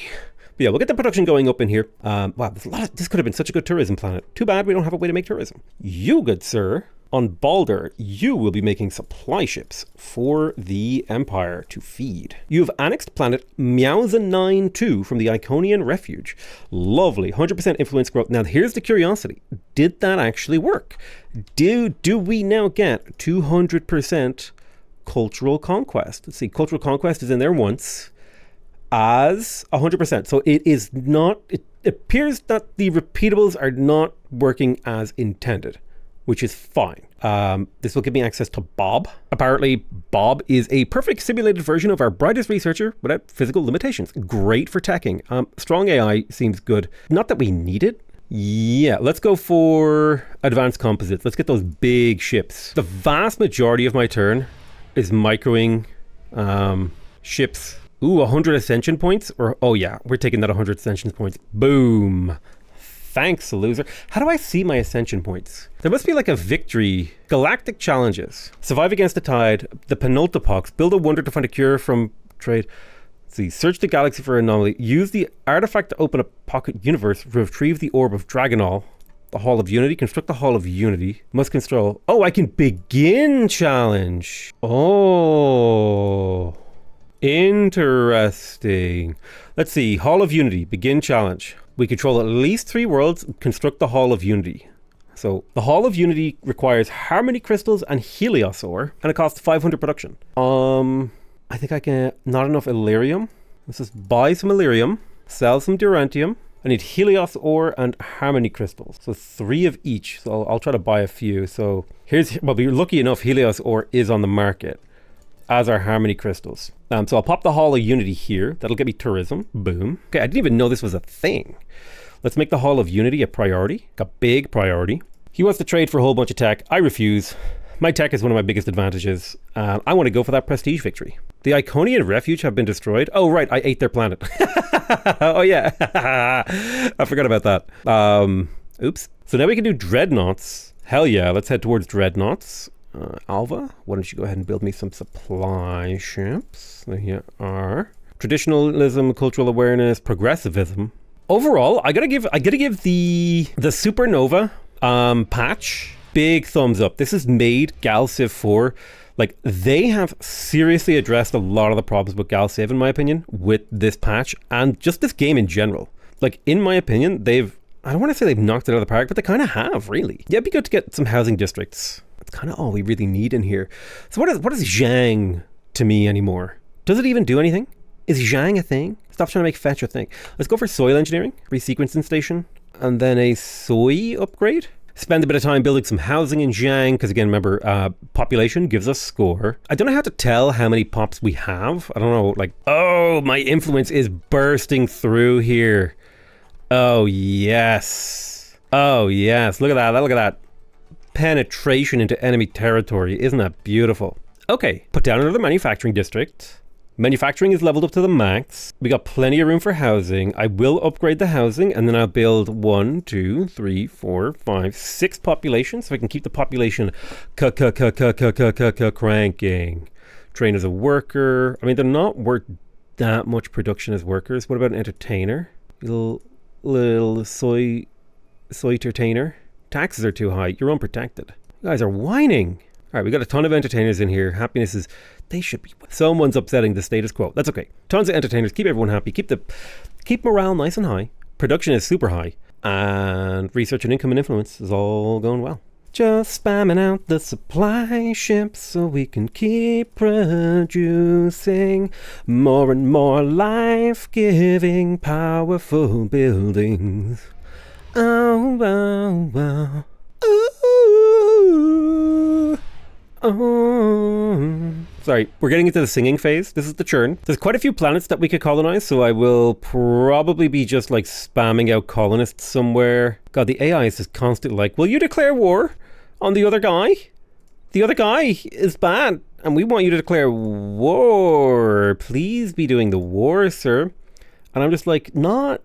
But yeah, we'll get the production going up in here. Wow, this could have been such a good tourism planet. Too bad we don't have a way to make tourism. You, good sir, on Balder, you will be making supply ships for the Empire to feed. You have annexed planet Meowza92 from the Iconian Refuge. Lovely, 100% influence growth. Now here's the curiosity. Did that actually work? Do we now get 200% cultural conquest? Let's see, cultural conquest is in there once as 100%. So it is not, it appears that the repeatables are not working as intended, which is fine. This will give me access to Bob. Apparently, Bob is a perfect simulated version of our brightest researcher without physical limitations. Great for teching. Strong AI seems good. Not that we need it. Yeah, let's go for advanced composites. Let's get those big ships. The vast majority of my turn is microing ships. Ooh, 100 ascension points? Or oh yeah, we're taking that 100 ascension points. Boom. Thanks, loser. How do I see my ascension points? There must be like a victory. Galactic challenges. Survive against the tide. The penultipox. Build a wonder to find a cure from trade. Let's see. Search the galaxy for an anomaly. Use the artifact to open a pocket universe. Retrieve the orb of Dragonol. The Hall of Unity. Construct the Hall of Unity. Must control. Oh, I can begin challenge. Oh. Interesting. Let's see. Hall of Unity. Begin challenge. We control at least 3 worlds, construct the Hall of Unity. So the Hall of Unity requires Harmony Crystals and Helios Ore, and it costs 500 production. I think I can, not enough Illyrium. Let's just buy some Illyrium, sell some Durantium. I need Helios Ore and Harmony Crystals. So 3 of each. So I'll try to buy a few. So here's, well, we're lucky enough Helios Ore is on the market, as are Harmony Crystals. So I'll pop the Hall of Unity here. That'll get me tourism. Boom. Okay, I didn't even know this was a thing. Let's make the Hall of Unity a priority. A big priority. He wants to trade for a whole bunch of tech. I refuse. My tech is one of my biggest advantages. I want to go for that prestige victory. The Iconian refuge have been destroyed. Oh, right. I ate their planet. Oh, yeah. I forgot about that. Oops. So now we can do dreadnoughts. Hell yeah. Let's head towards dreadnoughts. Alva, why don't you go ahead and build me some supply ships? There you are. Traditionalism, cultural awareness, progressivism. Overall, I gotta give the Supernova patch big thumbs up. This has made Gal Civ 4, like, they have seriously addressed a lot of the problems with Gal Civ, in my opinion, with this patch and just this game in general. Like, in my opinion, I don't want to say they've knocked it out of the park, but they kind of have, really. Yeah, it'd be good to get some housing districts. That's kind of all we really need in here. So what is Zhang to me anymore? Does it even do anything? Is Zhang a thing? Stop trying to make fetch a thing. Let's go for soil engineering, resequencing station, and then a soy upgrade. Spend a bit of time building some housing in Zhang, because again, remember, population gives us score. I don't know how to tell how many pops we have. I don't know, like, oh, my influence is bursting through here. Oh, yes. Oh, yes. Look at that. Look at that. Penetration into enemy territory. Isn't that beautiful? Okay, put down another manufacturing district. Manufacturing is leveled up to the max. We got plenty of room for housing. I will upgrade the housing and then I'll build 1, 2, 3, 4, 5, 6 populations so I can keep the population cranking. Train as a worker. I mean, they're not worth that much production as workers. What about an entertainer? Little soy entertainer. Taxes are too high. You're unprotected. You guys are whining. All right, we got a ton of entertainers in here. Happiness is, they should be. Someone's upsetting the status quo. That's okay. Tons of entertainers. Keep everyone happy. Keep morale nice and high. Production is super high. And research and income and influence is all going well. Just spamming out the supply ships so we can keep producing more and more life-giving, powerful buildings. Oh, wow, wow. Ooh. Oh. Sorry, we're getting into the singing phase. This is the churn. There's quite a few planets that we could colonize, so I will probably be just like spamming out colonists somewhere. God, the AI is just constantly like, will you declare war on the other guy? The other guy is bad, and we want you to declare war. Please be doing the war, sir. And I'm just like, not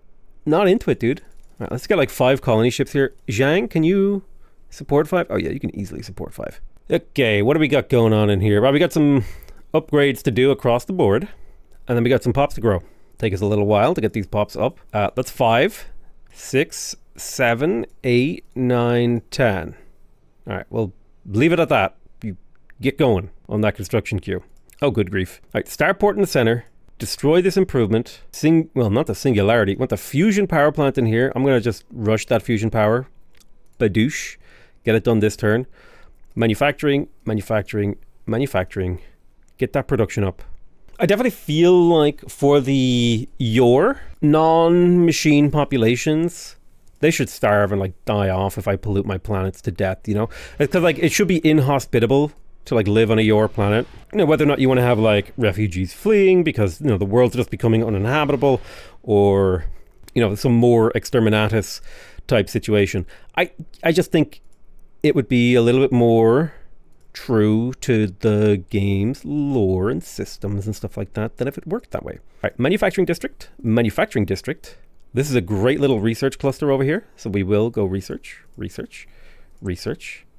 into it, dude. All right, let's get like 5 colony ships here. Zhang, can you support 5? Oh yeah, you can easily support 5. Okay, what do we got going on in here? Well, we got some upgrades to do across the board, and then we got some pops to grow. Take us a little while to get these pops up. That's 5, 6, 7, 8, 9, 10. All right, well, leave it at that. You get going on that construction queue. Oh, good grief. All right, starport in the center. Destroy this improvement. Well, not the singularity. Want the fusion power plant in here. I'm going to just rush that fusion power. Badoosh. Get it done this turn. Manufacturing. Get that production up. I definitely feel like for your non-machine populations, they should starve and like die off if I pollute my planets to death, you know? Because like it should be inhospitable to like live on a your planet. You know, whether or not you want to have like refugees fleeing because, you know, the world's just becoming uninhabitable, or, you know, some more exterminatus type situation. I just think it would be a little bit more true to the game's lore and systems and stuff like that than if it worked that way. All right, manufacturing district. This is a great little research cluster over here. So we will go research.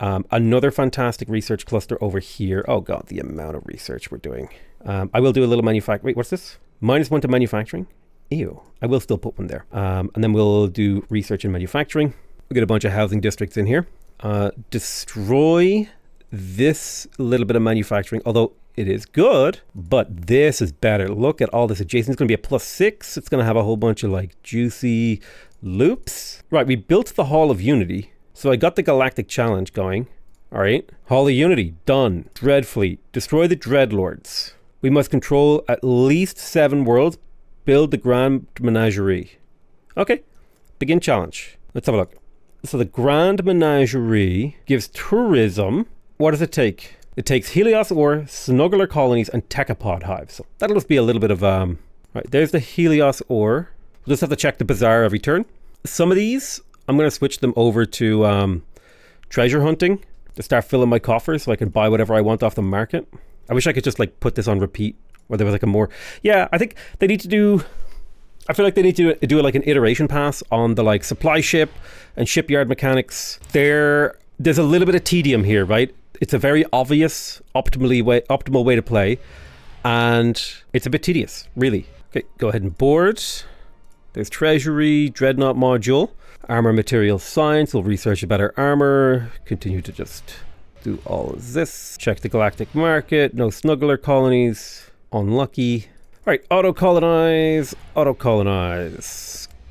Another fantastic research cluster over here. Oh God, the amount of research we're doing. I will do a little manufacturing. Wait, what's this? -1 to manufacturing. Ew. I will still put one there. And then we'll do research and manufacturing. We'll get a bunch of housing districts in here. Destroy this little bit of manufacturing, although it is good, but this is better. Look at all this adjacent. It's going to be a +6. It's going to have a whole bunch of like juicy loops. Right, we built the Hall of Unity. So I got the Galactic challenge going. All right, Hall of Unity, done. Dreadfleet, destroy the Dreadlords. We must control at least 7 worlds. Build the Grand Menagerie. Okay, begin challenge. Let's have a look. So the Grand Menagerie gives tourism. What does it take? It takes Helios ore, snuggler colonies, and Techopod hives. So that'll just be a little bit of right, there's the Helios ore. We'll just have to check the bazaar every turn. Some of these, I'm going to switch them over to treasure hunting. to start filling my coffers so I can buy whatever I want off the market. I wish I could just like put this on repeat, where there was like a more, yeah, I think they need to do, I feel like they need to do like an iteration pass on the like supply ship and shipyard mechanics. There's a little bit of tedium here, right? It's a very obvious optimal way to play, and it's a bit tedious, really. Okay, go ahead and board. There's treasury, dreadnought module, armor material science. We'll research about our armor. Continue to just do all of this. Check the galactic market. No snuggler colonies. Unlucky. All right, auto colonize.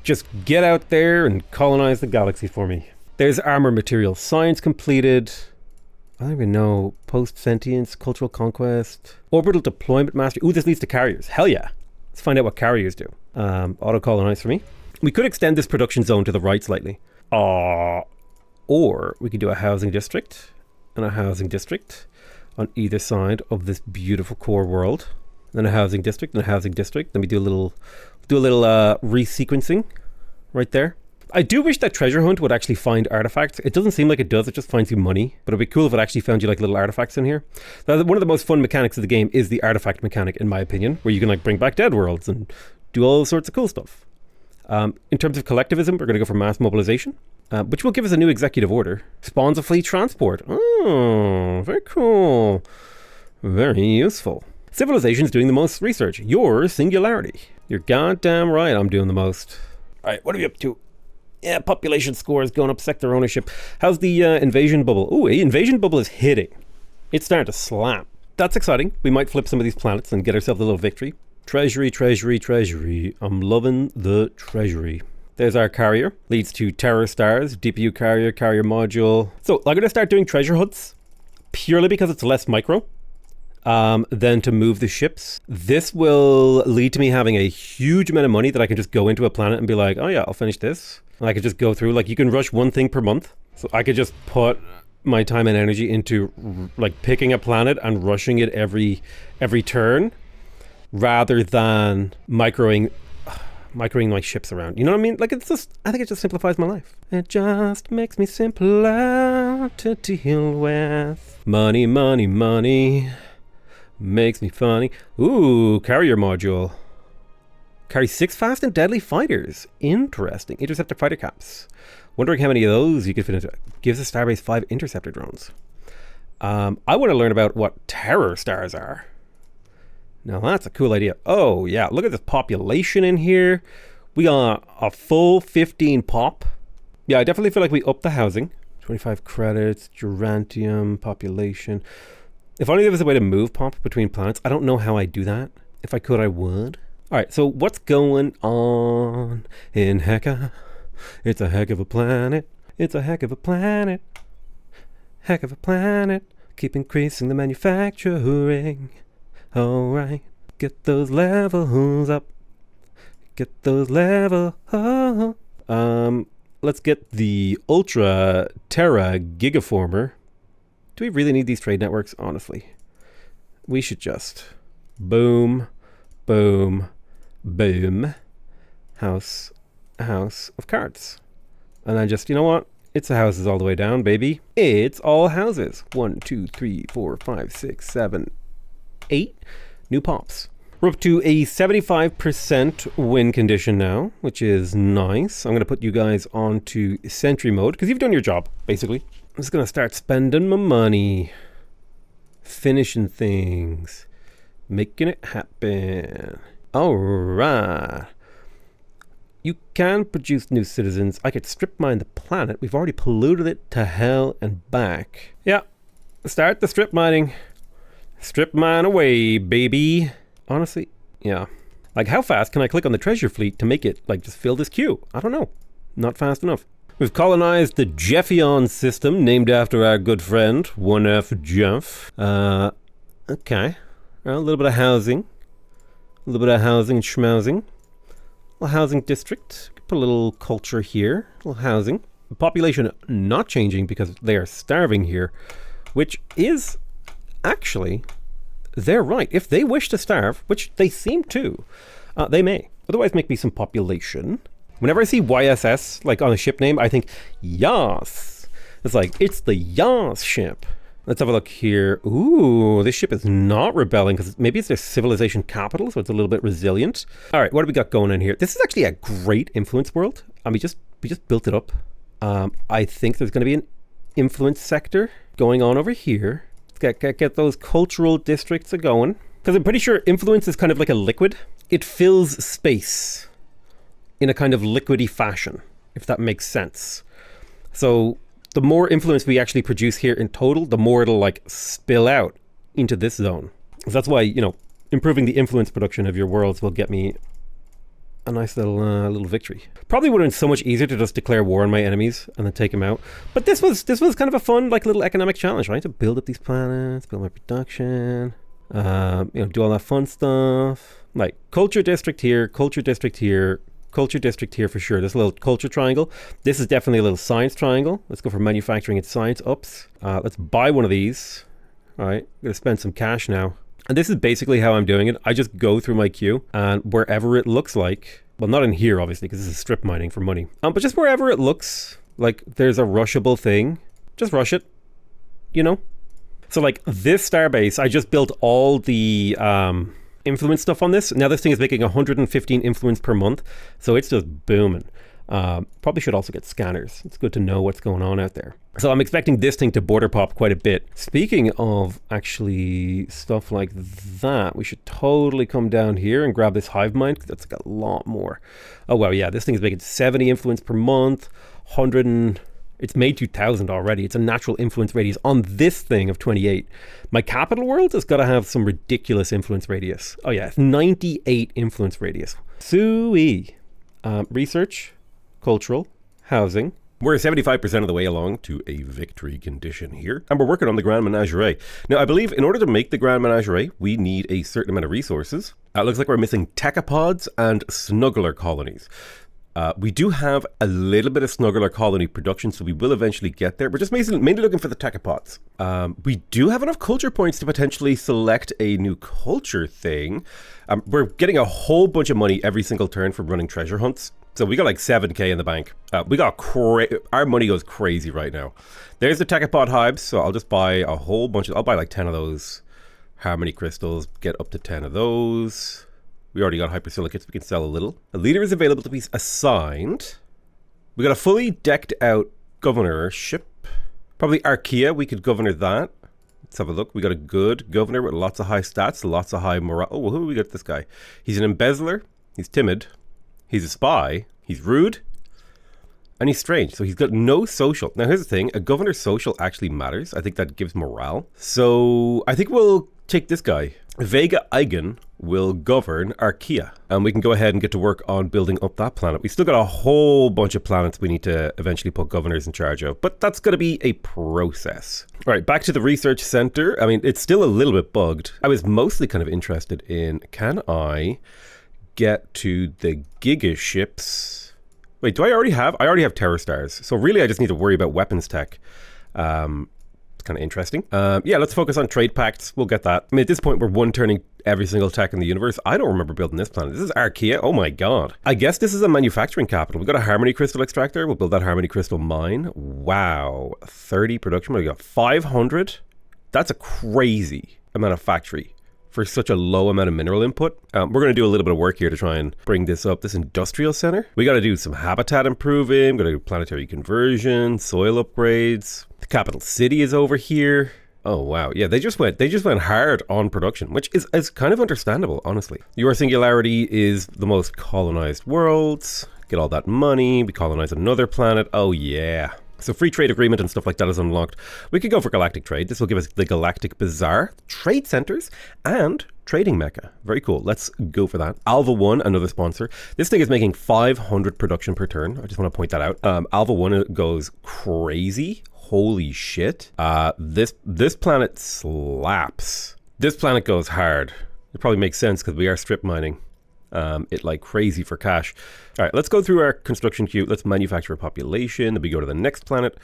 Just get out there and colonize the galaxy for me. There's armor material science completed. I don't even know. Post-sentience, cultural conquest, orbital deployment mastery. Ooh, this leads to carriers. Hell yeah. Let's find out what carriers do. Auto colonize for me. We could extend this production zone to the right slightly. Or we could do a housing district and a housing district on either side of this beautiful core world. Then a housing district and a housing district. Let me do a little resequencing right there. I do wish that treasure hunt would actually find artifacts. It doesn't seem like it does. It just finds you money. But it'd be cool if it actually found you like little artifacts in here. Now, one of the most fun mechanics of the game is the artifact mechanic, in my opinion, where you can like bring back dead worlds and do all sorts of cool stuff. In terms of collectivism, we're going to go for mass mobilization, which will give us a new executive order. Spawns a fleet transport. Oh, very cool. Very useful. Civilization's doing the most research. Your singularity. You're goddamn right I'm doing the most. All right, what are we up to? Yeah, population scores going up, sector ownership. How's the invasion bubble? Ooh, invasion bubble is hitting. It's starting to slap. That's exciting. We might flip some of these planets and get ourselves a little victory. Treasury, treasury, treasury. I'm loving the treasury. There's our carrier. Leads to terror stars, DPU carrier, carrier module. So I'm going to start doing treasure hunts purely because it's less micro than to move the ships. This will lead to me having a huge amount of money that I can just go into a planet and be like, oh yeah, I'll finish this. And I could just go through, like you can rush one thing per month. So I could just put my time and energy into like picking a planet and rushing it every turn rather than microing my ships around. You know what I mean? Like it's just, I think it just simplifies my life. It just makes me simpler to deal with. Money, money, money. Makes me funny. Ooh, carrier module. Carry 6 fast and deadly fighters. Interesting. Interceptor fighter caps. Wondering how many of those you could fit into. Gives the Starbase 5 interceptor drones. I want to learn about what terror stars are. Now that's a cool idea. Oh yeah, look at this population in here. We got a full 15 pop. Yeah, I definitely feel like we upped the housing. 25 credits, Gerantium, population. If only there was a way to move pop between planets. I don't know how I do that. If I could, I would. All right, so what's going on in Hecka? It's a heck of a planet. It's a heck of a planet. Heck of a planet. Keep increasing the manufacturing. All right, get those levels up. Get those levels up. Let's get the Ultra Terra Gigaformer. Do we really need these trade networks? Honestly, we should just boom, boom, boom, house of cards. And then just, you know what? It's the houses all the way down, baby. It's all houses. 1, 2, 3, 4, 5, 6, 7, 8 new pops. We're up to a 75% win condition now, which is nice. I'm going to put you guys onto sentry mode because you've done your job, basically. I'm just going to start spending my money. Finishing things. Making it happen. Alright. You can produce new citizens. I could strip mine the planet. We've already polluted it to hell and back. Yeah. Start the strip mining. Strip mine away, baby. Honestly, yeah. Like, how fast can I click on the treasure fleet to make it, like, just fill this queue? I don't know. Not fast enough. We've colonized the Jeffion system, named after our good friend, 1F Jeff. Okay. A little bit of housing. A little bit of housing and schmousing. A little housing district. Put a little culture here. A little housing. The population not changing because they are starving here, which is actually... They're right. If they wish to starve, which they seem to, they may. Otherwise, make me some population. Whenever I see YSS, like on a ship name, I think, yes, It's like, it's the Yas ship. Let's have a look here. Ooh, this ship is not rebelling because maybe it's their civilization capital, so it's a little bit resilient. All right, what do we got going on here? This is actually a great influence world. And we just built it up. I think there's going to be an influence sector going on over here. Let's get those cultural districts going. Because I'm pretty sure influence is kind of like a liquid. It fills space in a kind of liquidy fashion, if that makes sense. So the more influence we actually produce here in total, the more it'll like spill out into this zone. So that's why, you know, improving the influence production of your worlds will get me a nice little victory. Probably would have been so much easier to just declare war on my enemies and then take them out. But this was kind of a fun like little economic challenge, right? To build up these planets, build my production, you know, do all that fun stuff. Like culture district here, culture district here, culture district here for sure. This little culture triangle. This is definitely a little science triangle. Let's go for manufacturing and science ups. Let's buy one of these. All right, I'm gonna spend some cash now. And this is basically how I'm doing it. I just go through my queue and wherever it looks like, well, not in here obviously because this is strip mining for money, but just wherever it looks like there's a rushable thing, just rush it, you know? So like this Starbase, I just built all the influence stuff on this. Now this thing is making 115 influence per month, so it's just booming. Probably should also get scanners. It's good to know what's going on out there. So I'm expecting this thing to border pop quite a bit. Speaking of actually stuff like that, we should totally come down here and grab this hive mind, because that's like a lot more. Oh wow, yeah, this thing is making 70 influence per month, 100 and it's made 2000 already. It's a natural influence radius on this thing of 28. My capital world has got to have some ridiculous influence radius. Oh yeah, 98 influence radius. Sui. Research, cultural, housing. We're 75% of the way along to a victory condition here, and we're working on the Grand Menagerie. Now, I believe in order to make the Grand Menagerie, we need a certain amount of resources. It looks like we're missing techapods and snuggler colonies. We do have a little bit of snuggler colony production, so we will eventually get there. We're just mainly looking for the techapods. We do have enough culture points to potentially select a new culture thing. We're getting a whole bunch of money every single turn from running treasure hunts. So we got like 7k in the bank. Our money goes crazy right now. There's the techapod hives, so I'll just buy a whole bunch I'll buy like 10 of those harmony crystals, get up to 10 of those. We already got hypersilicates, we can sell a little. A leader is available to be assigned. We got a fully decked out governorship. Probably Archaea, we could governor that. Let's have a look. We got a good governor with lots of high stats, lots of high morale. Oh, who do we got this guy? He's an embezzler, he's timid, he's a spy, he's rude, and he's strange. So he's got no social. Now here's the thing, a governor's social actually matters. I think that gives morale. So I think we'll take this guy. Vega Eigen will govern Archaea, and we can go ahead and get to work on building up that planet. We still got a whole bunch of planets we need to eventually put governors in charge of, but that's going to be a process. All right, back to the research center. I mean, it's still a little bit bugged. I was mostly kind of interested in, can I get to the giga ships? Wait, do I already have? I already have Terror Stars. So really, I just need to worry about weapons tech. Kind of interesting. Yeah, let's focus on trade pacts. We'll get that. I mean, at this point, we're one-turning every single tech in the universe. I don't remember building this planet. This is Archaea. Oh my god. I guess this is a manufacturing capital. We got a harmony crystal extractor. We'll build that harmony crystal mine. Wow. 30 production. We got 500. That's a crazy amount of factory for such a low amount of mineral input. We're going to do a little bit of work here to try and bring this up. This industrial center. We got to do some habitat improving. Got to do planetary conversion, soil upgrades. The capital city is over here. Oh wow, yeah, they just went hard on production, which is kind of understandable, honestly. Your singularity is the most colonized worlds. Get all that money. We colonize another planet. Oh yeah. So free trade agreement and stuff like that is unlocked. We could go for galactic trade. This will give us the Galactic Bazaar, trade centers, and trading mecca. Very cool. Let's go for that. Alva 1, another sponsor. This thing is making 500 production per turn. I just want to point that out. Alva 1 goes crazy. Holy shit. This planet slaps. This planet goes hard. It probably makes sense because we are strip mining it like crazy for cash. All right, let's go through our construction queue. Let's manufacture a population. Then we go to the next planet.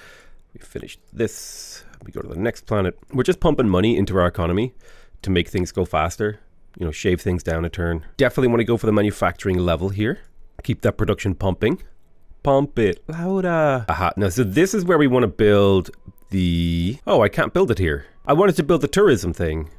We finish this. We go to the next planet. We're just pumping money into our economy to make things go faster. You know, shave things down a turn. Definitely want to go for the manufacturing level here. Keep that production pumping. Pump it louder. Aha. Now, so this is where we want to build the... Oh, I can't build it here. I wanted to build the tourism thing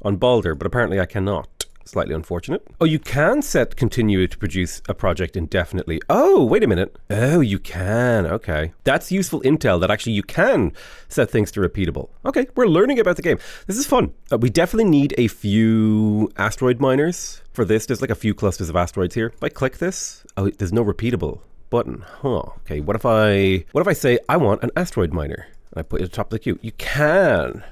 on Balder, but apparently I cannot. Slightly unfortunate. Oh, you can set continue to produce a project indefinitely. Oh, wait a minute. Oh, you can. Okay. That's useful intel that actually you can set things to repeatable. Okay, we're learning about the game. This is fun. We definitely need a few asteroid miners for this. There's like a few clusters of asteroids here. If I click this, oh, there's no repeatable button. Huh. Okay, what if I say I want an asteroid miner? And I put it at the top of the queue. You can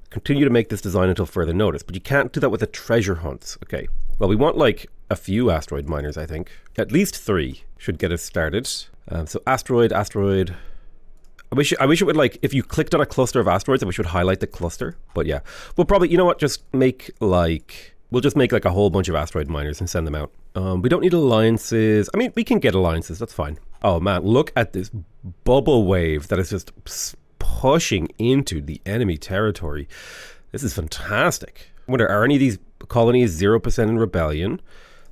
continue to make this design until further notice, but you can't do that with the treasure hunts. Okay, well, we want like a few asteroid miners, I think. At least 3 should get us started. So asteroid. I wish it would, like, if you clicked on a cluster of asteroids, I wish it would highlight the cluster. But yeah, we'll probably, you know what, just make like, we'll just make like a whole bunch of asteroid miners and send them out. We don't need alliances. I mean, we can get alliances, that's fine. Oh man, look at this bubble wave that is just pushing into the enemy territory. This is fantastic. I wonder, are any of these colonies 0% in rebellion?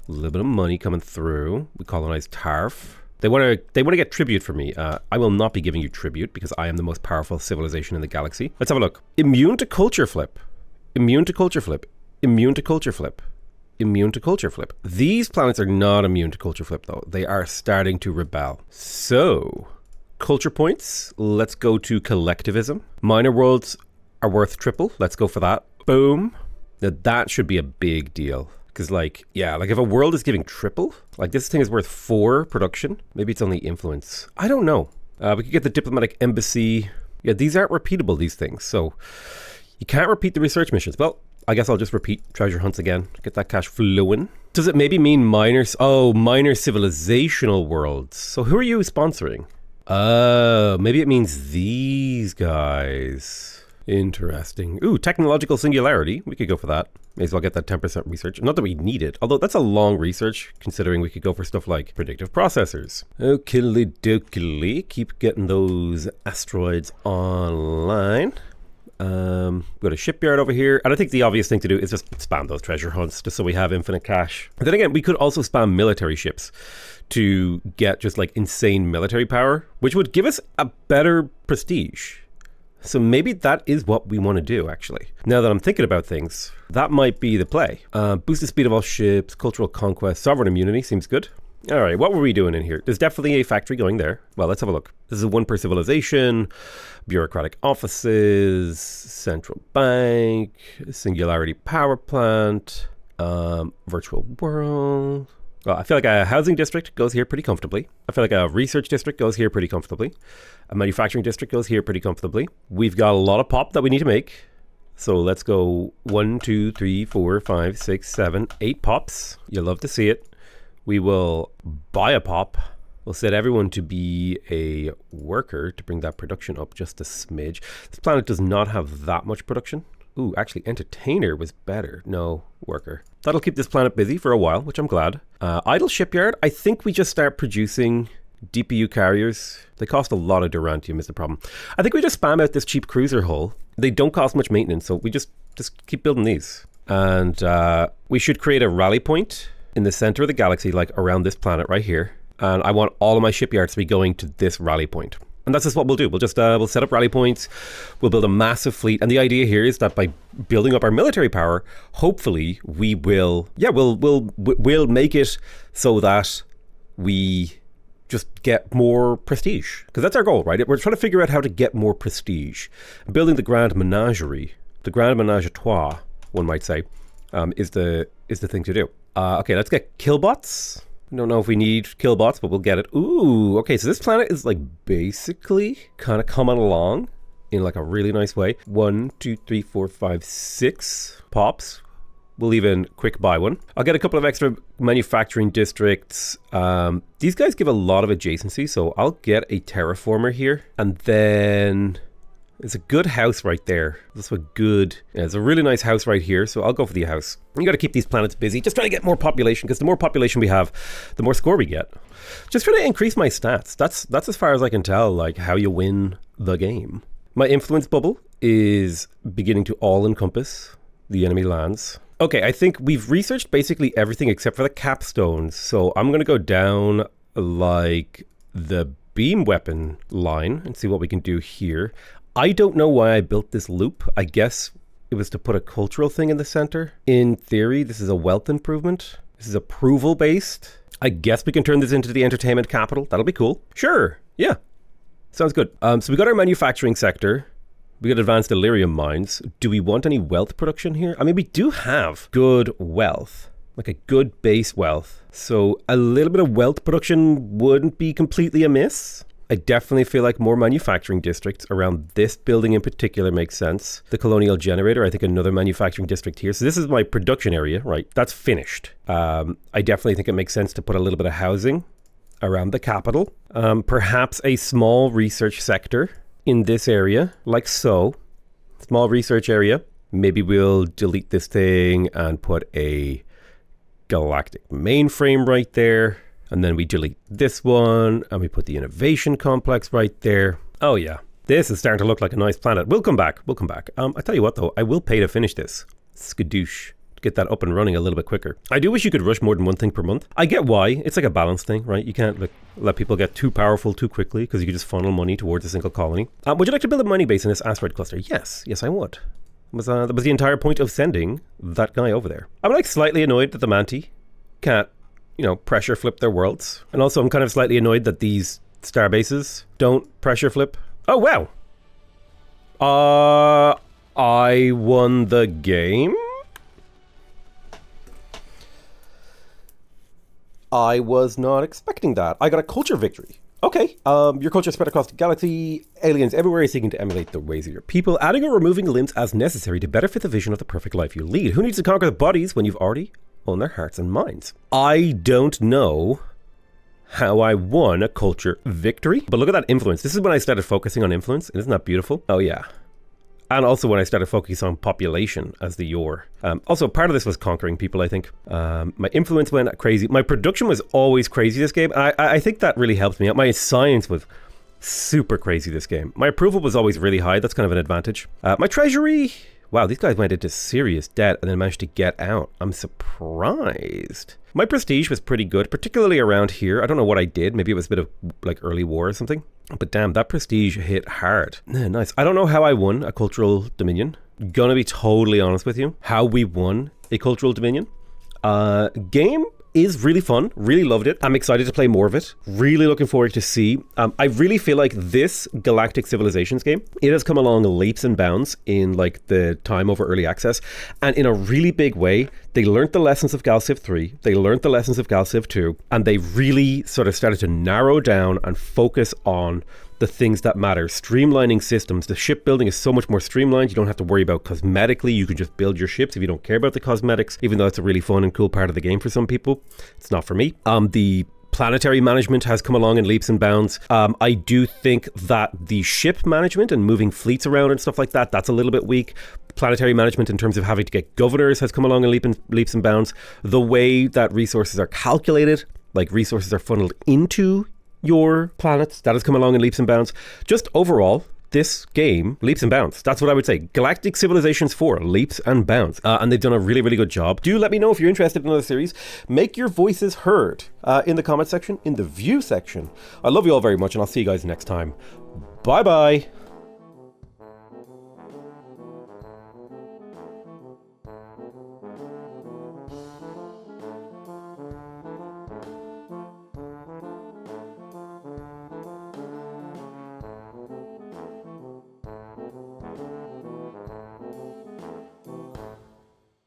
A little bit of money coming through. We colonize Tarf. They want to get tribute from me. I will not be giving you tribute because I am the most powerful civilization in the galaxy. Let's have a look. Immune to culture flip. Immune to culture flip. Immune to culture flip. Immune to culture flip. These planets are not immune to culture flip though. They are starting to rebel. So, culture points. Let's go to collectivism. Minor worlds are worth triple. Let's go for that. Boom. Now that should be a big deal. Because like, yeah, like if a world is giving triple, like this thing is worth 4 production. Maybe it's only influence. I don't know. We could get the diplomatic embassy. Yeah, these aren't repeatable, these things. So you can't repeat the research missions. Well, I guess I'll just repeat treasure hunts again. Get that cash flowing. Does it maybe mean minor civilizational worlds? So who are you sponsoring? Maybe it means these guys. Interesting. Ooh, technological singularity. We could go for that. May as well get that 10% research. Not that we need it, although that's a long research, considering we could go for stuff like predictive processors. Okie dokie. Keep getting those asteroids online. Go to shipyard over here. And I think the obvious thing to do is just spam those treasure hunts, just so we have infinite cash. And then again, we could also spam military ships to get just like insane military power, which would give us a better prestige. So maybe that is what we want to do, actually. Now that I'm thinking about things, that might be the play. Boost the speed of all ships, cultural conquest, sovereign immunity, seems good. All right, what were we doing in here? There's definitely a factory going there. Well, let's have a look. This is 1 per civilization, bureaucratic offices, central bank, singularity power plant, virtual world. Well, I feel like a housing district goes here pretty comfortably. I feel like a research district goes here pretty comfortably. A manufacturing district goes here pretty comfortably. We've got a lot of pop that we need to make. So let's go 1, 2, 3, 4, 5, 6, 7, 8 pops. You'll love to see it. We will buy a pop. We'll set everyone to be a worker to bring that production up just a smidge. This planet does not have that much production. Ooh, actually, entertainer was better. No, worker. That'll keep this planet busy for a while, which I'm glad. Idle shipyard. I think we just start producing DPU carriers. They cost a lot of Durantium is the problem. I think we just spam out this cheap cruiser hull. They don't cost much maintenance, so we just keep building these. And we should create a rally point in the center of the galaxy, like around this planet right here. And I want all of my shipyards to be going to this rally point. And that's just what we'll do. We'll just we'll set up rally points. We'll build a massive fleet. And the idea here is that by building up our military power, hopefully we will, yeah, we'll make it so that we just get more prestige. Because that's our goal, right? We're trying to figure out how to get more prestige. Building the Grand Menagerie, the Grand Menage a Trois, one might say, is the thing to do. Okay, let's get killbots. I don't know if we need killbots, but we'll get it. Ooh, okay, so this planet is like basically kind of coming along in like a really nice way. 1, 2, 3, 4, 5, 6 pops. We'll even quick buy one. I'll get a couple of extra manufacturing districts. These guys give a lot of adjacency, so I'll get a terraformer here. And then it's a good house right there. That's a good, yeah, it's a really nice house right here. So I'll go for the house. You got to keep these planets busy. Just trying to get more population, because the more population we have, the more score we get. Just trying to increase my stats. That's as far as I can tell, like how you win the game. My influence bubble is beginning to all encompass the enemy lands. Okay, I think we've researched basically everything except for the capstones. So I'm going to go down like the beam weapon line and see what we can do here. I don't know why I built this loop. I guess it was to put a cultural thing in the center. In theory, this is a wealth improvement. This is approval based. I guess we can turn this into the entertainment capital. That'll be cool. Sure. Yeah. Sounds good. So we got our manufacturing sector. We got advanced Delirium mines. Do we want any wealth production here? I mean, we do have good wealth, like a good base wealth. So a little bit of wealth production wouldn't be completely amiss. I definitely feel like more manufacturing districts around this building in particular makes sense. The colonial generator, I think another manufacturing district here. So this is my production area, right? That's finished. I definitely think it makes sense to put a little bit of housing around the capital. Perhaps a small research sector in this area, like so. Small research area. Maybe we'll delete this thing and put a Galactic mainframe right there. And then we delete this one and we put the innovation complex right there. Oh yeah, this is starting to look like a nice planet. We'll come back. We'll come back. I tell you what though, I will pay to finish this. Skadoosh. Get that up and running a little bit quicker. I do wish you could rush more than one thing per month. I get why. It's like a balance thing, right? You can't like let people get too powerful too quickly because you can just funnel money towards a single colony. Would you like to build a mining base in this asteroid cluster? Yes. Yes, I would. That was the entire point of sending that guy over there. I'm like slightly annoyed that the Manti can't, you know, pressure flip their worlds. And also I'm kind of slightly annoyed that these Starbases don't pressure flip. Oh, wow. I won the game? I was not expecting that. I got a culture victory. Okay, your culture spread across the galaxy, aliens everywhere seeking to emulate the ways of your people, adding or removing limbs as necessary to better fit the vision of the perfect life you lead. Who needs to conquer the bodies when you've already owned their hearts and minds? I don't know how I won a culture victory, but look at that influence. This is when I started focusing on influence. Isn't that beautiful? Oh yeah. And also when I started focusing on population as the your. Also, part of this was conquering people, I think. My influence went crazy. My production was always crazy this game. I think that really helped me out. My science was super crazy this game. My approval was always really high. That's kind of an advantage. My treasury... Wow, these guys went into serious debt and then managed to get out. I'm surprised. My prestige was pretty good, particularly around here. I don't know what I did. Maybe it was a bit of like early war or something. But damn, that prestige hit hard. Yeah, nice. I don't know how I won a cultural dominion. Gonna be totally honest with you. How we won a cultural dominion. Game is really fun. Really loved it. I'm excited to play more of it. Really looking forward to see. I really feel like this Galactic Civilizations game, it has come along leaps and bounds in like the time over early access. And in a really big way, they learned the lessons of Gal Civ 3. They learned the lessons of Gal Civ 2. And they really sort of started to narrow down and focus on the things that matter. Streamlining systems. The shipbuilding is so much more streamlined. You don't have to worry about cosmetically. You can just build your ships if you don't care about the cosmetics, even though it's a really fun and cool part of the game for some people. It's not for me. The planetary management has come along in leaps and bounds. I do think that the ship management and moving fleets around and stuff like that, that's a little bit weak. Planetary management in terms of having to get governors has come along in leaps and bounds. The way that resources are calculated, like resources are funneled into your planets, that has come along in leaps and bounds. Just overall, this game, leaps and bounds. That's what I would say. Galactic Civilizations 4, leaps and bounds. And they've done a really, really good job. Do let me know if you're interested in another series. Make your voices heard in the comment section, in the view section. I love you all very much, and I'll see you guys next time. Bye-bye.